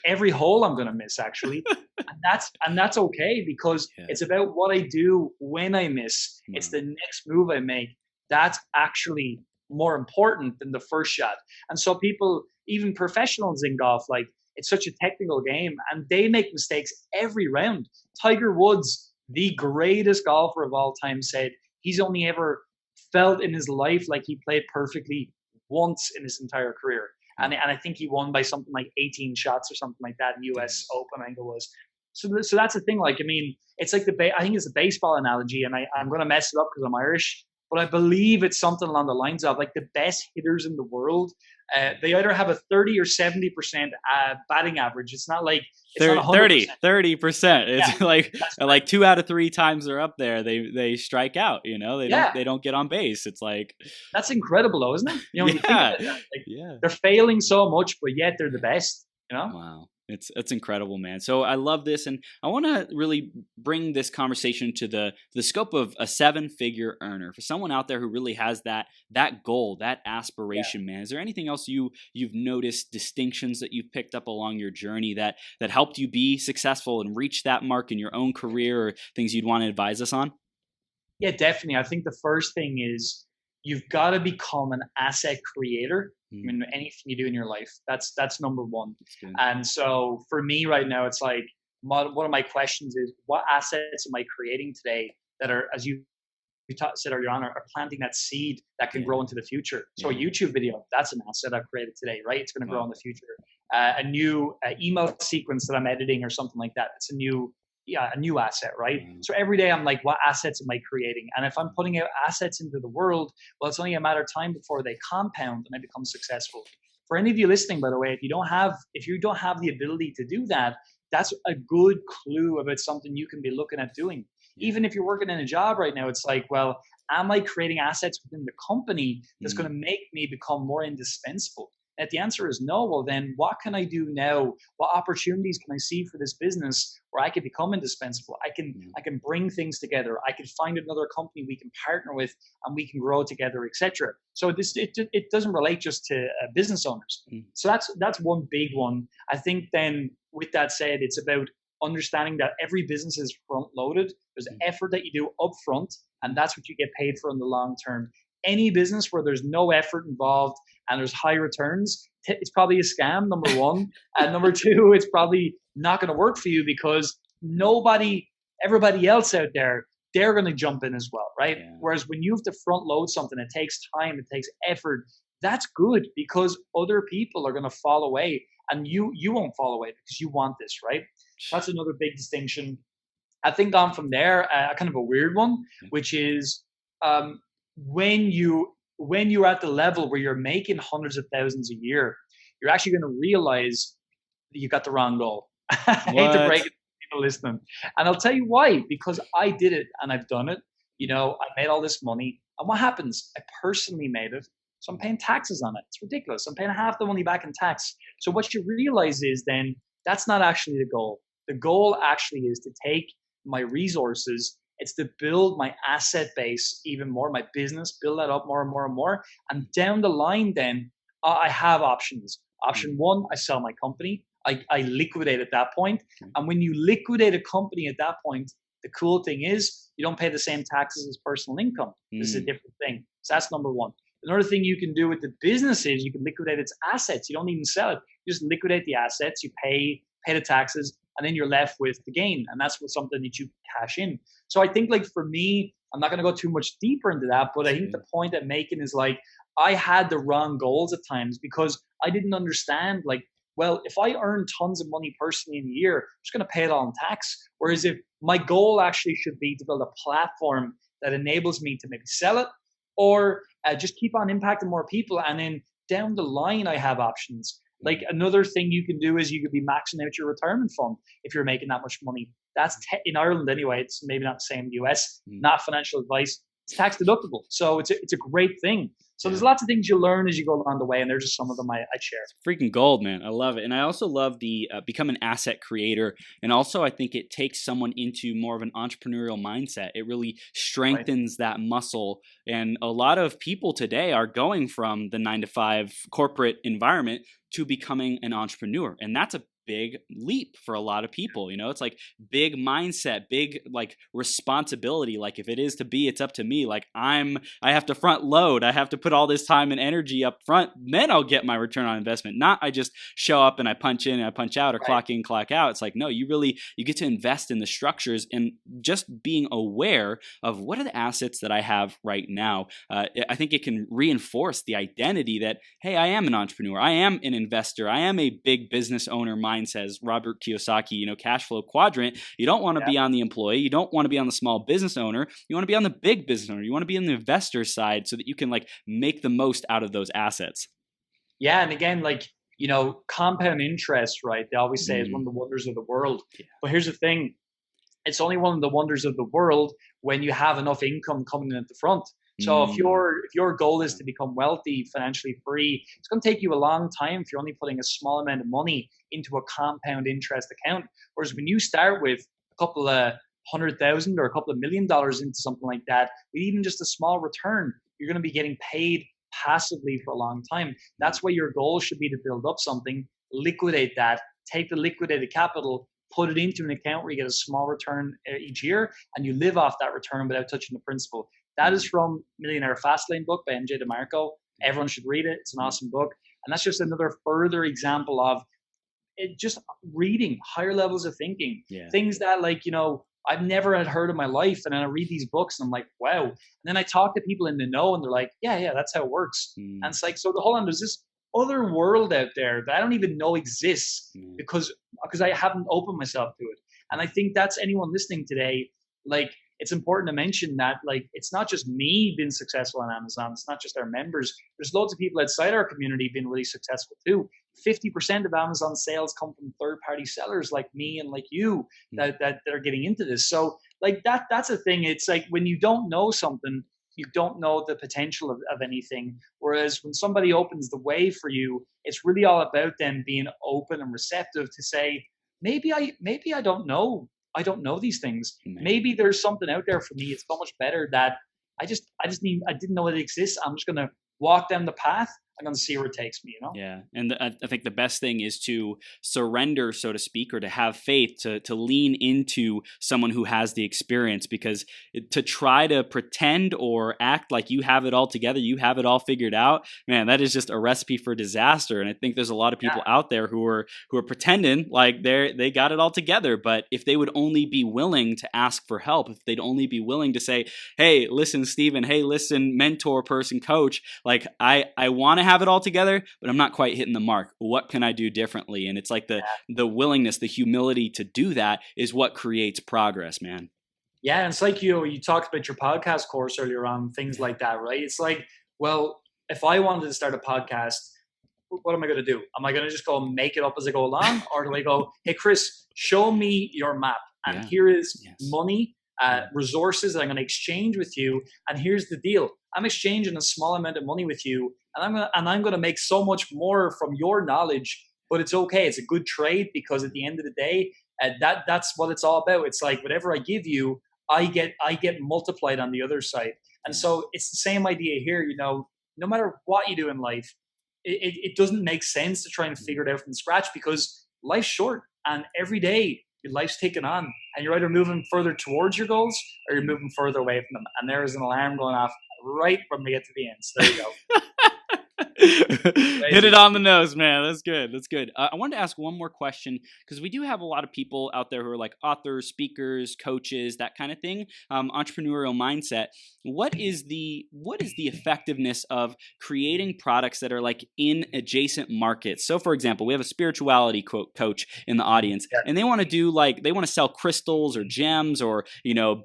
every hole. I'm going to miss, actually. And that's okay, because Yeah. it's about what I do when I miss. Wow. It's the next move I make. That's actually more important than the first shot. And so people, even professionals in golf, like, it's such a technical game and they make mistakes every round. Tiger Woods, the greatest golfer of all time, said he's only ever felt in his life like he played perfectly once in his entire career. And I think he won by something like 18 shots or something like that in US Open, I think it was. So that's the thing. Like, I mean, it's like I think it's a baseball analogy, and I'm going to mess it up because I'm Irish, but I believe it's something along the lines of, like, the best hitters in the world, they either have a 30 or 70% batting average. It's not like it's not 100%. 30%. It's Yeah, like 2 out of 3 times they're up there, they strike out. They don't get on base. It's like, that's incredible, though, isn't it? When you think about that, like, they're failing so much, but yet they're the best. Wow. It's incredible, man. So I love this, and I want to really bring this conversation to the scope of a 7-figure earner, for someone out there who really has that goal, that aspiration, man. Is there anything else you've noticed, distinctions that you've picked up along your journey that helped you be successful and reach that mark in your own career, or things you'd want to advise us on? Yeah, definitely. I think the first thing is you've got to become an asset creator. I mean, anything you do in your life, that's number one. And so for me right now, it's like, one of my questions is, what assets am I creating today that are, as you said earlier on, are planting that seed that can grow into the future? So a YouTube video, that's an asset I've created today, right? It's going to grow in the future. A new email sequence that I'm editing or something like that, it's a new asset, right? So every day I'm like, what assets am I creating? And if I'm putting out assets into the world, well, it's only a matter of time before they compound and I become successful. For any of you listening, by the way, if you don't have the ability to do that, that's a good clue about something you can be looking at doing. Even if you're working in a job right now, it's like, well, am I creating assets within the company that's going to make me become more indispensable? And if the answer is no, well, then what can I do now? What opportunities can I see for this business where I can become indispensable? I can bring things together. I can find another company we can partner with, and we can grow together, etc. So it doesn't relate just to business owners. So that's one big one. I think then, with that said, it's about understanding that every business is front loaded. There's effort that you do up front, and that's what you get paid for in the long term. Any business where there's no effort involved and there's high returns, it's probably a scam, number one. And number two, it's probably not going to work for you, because everybody else out there, they're going to jump in as well, right? Whereas when you have to front load something, it takes time, it takes effort. That's good, because other people are going to fall away, and you won't fall away because you want this, right? That's another big distinction. I think on from there, kind of a weird one, which is, when you're at the level where you're making hundreds of thousands a year, you're actually going to realize that you got the wrong goal. I hate to break it to people listening. And I'll tell you why, because I did it and I've done it. I made all this money, and what happens? I personally made it, so I'm paying taxes on it. It's ridiculous. I'm paying half the money back in tax. So what you realize is then that's not actually the goal. The goal actually is to take my resources. It's to build my asset base even more, my business, build that up more and more and more. And down the line, then I have options. Option one, I sell my company. I liquidate at that point. And when you liquidate a company at that point, the cool thing is you don't pay the same taxes as personal income. This is a different thing. So that's number one. Another thing you can do with the business is you can liquidate its assets. You don't even sell it. You just liquidate the assets. You pay the taxes, and then you're left with the gain. And that's something that you cash in. So I think, like, for me, I'm not going to go too much deeper into that, but I think the point I'm making is, like, I had the wrong goals at times because I didn't understand, like, well, if I earn tons of money personally in a year, I'm just going to pay it all in tax. Whereas if my goal actually should be to build a platform that enables me to maybe sell it, or just keep on impacting more people. And then down the line, I have options. Like another thing you can do is you could be maxing out your retirement fund if you're making that much money. That's in Ireland anyway. It's maybe not the same in the US. Not financial advice. It's tax deductible, so it's a great thing. So there's lots of things you learn as you go along the way, and there's just some of them I'd share. Freaking gold, man. I love it. And I also love the become an asset creator. And also, I think it takes someone into more of an entrepreneurial mindset. It really strengthens that muscle. And a lot of people today are going from the 9-to-5 corporate environment to becoming an entrepreneur. And that's a big leap for a lot of people. You know, it's like big mindset, big like responsibility. Like if it is to be, it's up to me. Like I have to front load. I have to put all this time and energy up front. Then I'll get my return on investment. Not I just show up and I punch in and I punch out or clock in, clock out. It's like, no, you get to invest in the structures and just being aware of what are the assets that I have right now. I think it can reinforce the identity that, hey, I am an entrepreneur. I am an investor. I am a big business owner mindset, as Robert Kiyosaki, cash flow quadrant. You don't want to be on the employee. You don't want to be on the small business owner. You want to be on the big business owner. You want to be on the investor side so that you can like make the most out of those assets. Yeah. And again, like, compound interest, right? They always say is one of the wonders of the world. Yeah. But here's the thing. It's only one of the wonders of the world when you have enough income coming in at the front. So if your goal is to become wealthy, financially free, it's going to take you a long time if you're only putting a small amount of money into a compound interest account. Whereas when you start with a couple of $100,000 or a couple of $1 million into something like that, with even just a small return, you're going to be getting paid passively for a long time. That's why your goal should be to build up something, liquidate that, take the liquidated capital, put it into an account where you get a small return each year, and you live off that return without touching the principal. That is from Millionaire Fastlane book by MJ DeMarco. Everyone should read it. It's an awesome book. And that's just another further example of it, just reading higher levels of thinking. Yeah. Things that I've never had heard in my life. And then I read these books and I'm like, wow. And then I talk to people in the know and they're like, yeah, that's how it works. And it's like, so hold on, there's this other world out there that I don't even know exists because I haven't opened myself to it. And I think that's anyone listening today, like, it's important to mention that, like, it's not just me being successful on Amazon. It's not just our members. There's loads of people outside our community being really successful too. 50% of Amazon sales come from third-party sellers like me and like you that are getting into this. So like that's a thing. It's like when you don't know something, you don't know the potential of anything. Whereas when somebody opens the way for you, it's really all about them being open and receptive to say, maybe I don't know. I don't know these things. Maybe there's something out there for me. It's so much better that I didn't know it exists. I'm just going to walk down the path. I'm going to see where it takes me, Yeah. And I think the best thing is to surrender, so to speak, or to have faith, to lean into someone who has the experience, because to try to pretend or act like you have it all together, you have it all figured out, man, that is just a recipe for disaster. And I think there's a lot of people out there who are pretending like they got it all together. But if they would only be willing to ask for help, if they'd only be willing to say, hey, listen, Steven, hey, listen, mentor, person, coach, like I want to have it all together, but I'm not quite hitting the mark. What can I do differently? And it's like the willingness, the humility to do that is what creates progress, man. Yeah, and it's like you talked about your podcast course earlier on, things like that, right? It's like, well, if I wanted to start a podcast, what am I going to do? Am I going to just go and make it up as I go along? Or do I go, hey, Chris, show me your map. And here is money, resources that I'm going to exchange with you. And here's the deal. I'm exchanging a small amount of money with you. And I'm going to make so much more from your knowledge, but it's okay. It's a good trade because at the end of the day, that's what it's all about. It's like whatever I give you, I get multiplied on the other side. And so it's the same idea here. No matter what you do in life, it doesn't make sense to try and figure it out from scratch because life's short, and every day your life's taking on, and you're either moving further towards your goals or you're moving further away from them. And there is an alarm going off right when we get to the end. So there you go. Hit it on the nose, man. That's good. That's good. I wanted to ask one more question because we do have a lot of people out there who are like authors, speakers, coaches, that kind of thing. Entrepreneurial mindset. What is the effectiveness of creating products that are like in adjacent markets? So, for example, we have a spirituality coach in the audience, and they want to sell crystals or gems or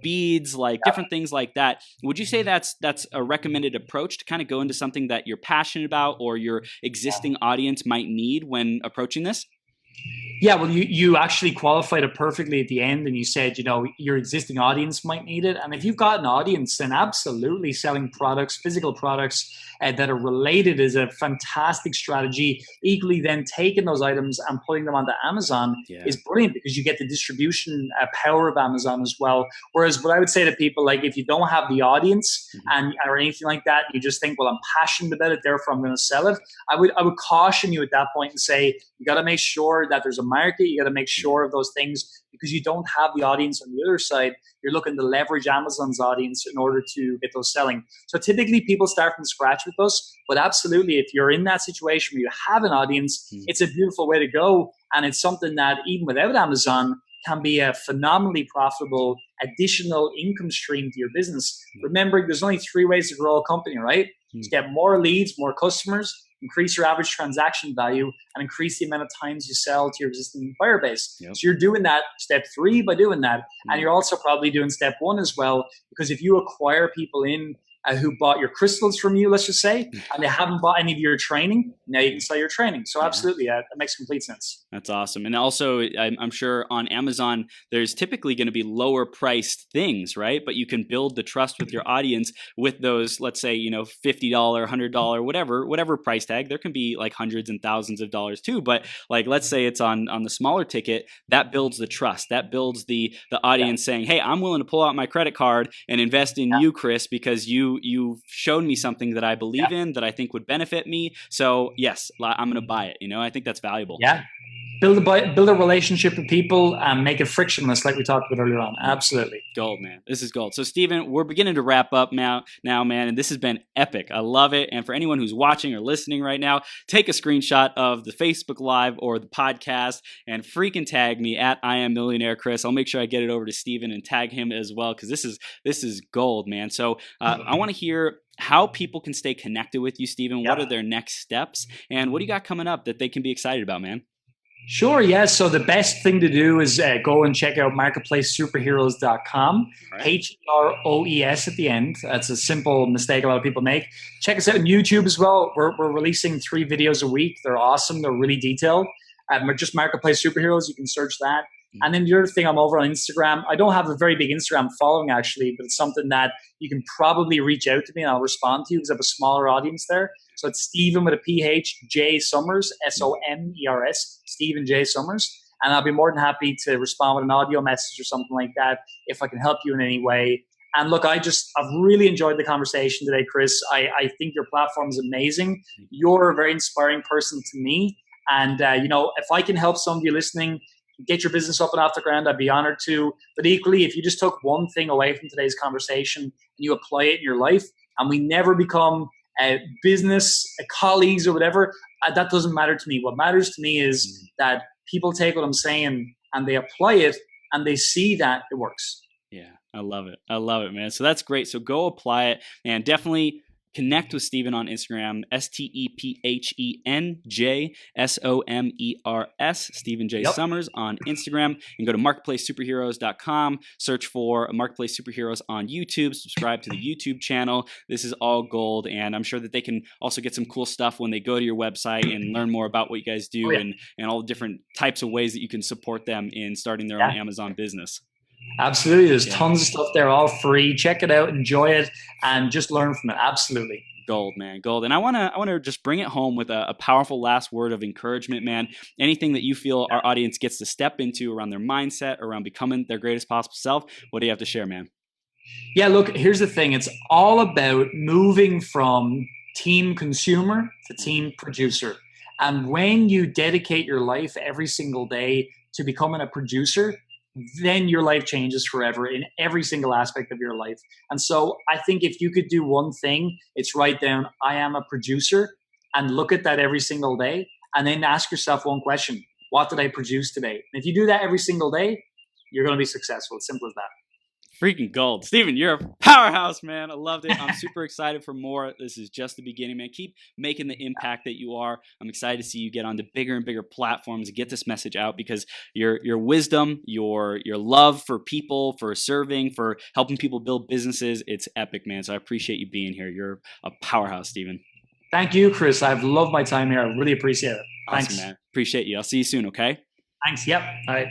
beads, like different things like that. Would you say that's a recommended approach to kind of go into something that you're passionate about or your existing audience might need when approaching this? Yeah, well, you actually qualified it perfectly at the end, and you said, your existing audience might need it. And if you've got an audience, then absolutely selling products, physical products that are related is a fantastic strategy. Equally, then taking those items and putting them onto Amazon is brilliant because you get the distribution power of Amazon as well. Whereas what I would say to people, like if you don't have the audience or anything like that, you just think, well, I'm passionate about it, therefore I'm going to sell it. I would caution you at that point and say, you got to make sure that there's a market. You got to make sure of those things because you don't have the audience on the other side. You're looking to leverage Amazon's audience in order to get those selling. So typically people start from scratch with us, but absolutely if you're in that situation where you have an audience, it's a beautiful way to go. And it's something that even without Amazon can be a phenomenally profitable additional income stream to your business. Remember, there's only 3 ways to grow a company, right? Just get more leads, more customers, increase your average transaction value, and increase the amount of times you sell to your existing buyer base. So you're doing that step 3 by doing that. And you're also probably doing step 1 as well, because if you acquire people in who bought your crystals from you, let's just say, and they haven't bought any of your training, now you can sell your training. So absolutely, that makes complete sense. That's awesome. And also, I'm sure on Amazon, there's typically going to be lower priced things, right? But you can build the trust with your audience with those, let's say, $50, $100, whatever price tag. There can be like hundreds and thousands of dollars too. But like, let's say it's on the smaller ticket, that builds the trust. That builds the audience saying, hey, I'm willing to pull out my credit card and invest in you, Chris, because you showed me something that I believe in, that I think would benefit me. So yes, I'm going to buy it. I think that's valuable. Yeah. Build a relationship with people and make it frictionless, like we talked about earlier on. Absolutely. Gold, man. This is gold. So, Stephen, we're beginning to wrap up now, man, and this has been epic. I love it. And for anyone who's watching or listening right now, take a screenshot of the Facebook Live or the podcast and freaking tag me at I Am Millionaire Chris. I'll make sure I get it over to Stephen and tag him as well, because this is gold, man. So, I want to hear how people can stay connected with you, Stephen. What are their next steps? And what do you got coming up that they can be excited about, man? Sure, yes. So the best thing to do is go and check out marketplacesuperheroes.com, HEROES at the end. That's a simple mistake a lot of people make. Check us out on YouTube as well. We're releasing 3 videos a week. They're awesome. They're really detailed. Just Marketplace Superheroes. You can search that. And then the other thing, I'm over on Instagram. I don't have a very big Instagram following, actually, but it's something that you can probably reach out to me and I'll respond to you because I have a smaller audience there. So it's Stephen with a PH, J Summers, SOMERS, Stephen J Summers. And I'll be more than happy to respond with an audio message or something like that if I can help you in any way. And look, I've really enjoyed the conversation today, Chris. I think your platform is amazing. You're a very inspiring person to me. And, if I can help some of you listening get your business up and off the ground, I'd be honored to. But equally, if you just took one thing away from today's conversation and you apply it in your life, and we never become business colleagues or whatever, that doesn't matter to me. What matters to me is that people take what I'm saying and they apply it and they see that it works. Yeah, I love it. I love it, man. So that's great. So go apply it and definitely connect with Stephen on Instagram, STEPHENJSOMERS, Stephen J. Summers on Instagram, and go to marketplacesuperheroes.com, search for Marketplace Superheroes on YouTube, subscribe to the YouTube channel. This is all gold, and I'm sure that they can also get some cool stuff when they go to your website and learn more about what you guys do and all the different types of ways that you can support them in starting their own Amazon business. Absolutely. There's tons of stuff there, all free. Check it out, enjoy it, and just learn from it. Absolutely. Gold, man, gold. And I want to just bring it home with a powerful last word of encouragement, man. Anything that you feel our audience gets to step into around their mindset, around becoming their greatest possible self, what do you have to share, man? Yeah, look, here's the thing. It's all about moving from team consumer to team producer. And when you dedicate your life every single day to becoming a producer, then your life changes forever in every single aspect of your life. And so I think if you could do one thing, it's write down, I am a producer. and look at that every single day. And then ask yourself one question: what did I produce today? And if you do that every single day, you're going to be successful. It's simple as that. Freaking gold. Steven, you're a powerhouse, man. I loved it. I'm super excited for more. This is just the beginning, man. Keep making the impact that you are. I'm excited to see you get onto bigger and bigger platforms and get this message out, because your wisdom, your love for people, for serving, for helping people build businesses, it's epic, man. So I appreciate you being here. You're a powerhouse, Steven. Thank you, Chris. I've loved my time here. I really appreciate it. Awesome, Thanks. man. Appreciate you. I'll see you soon, okay? Thanks. Yep. All right.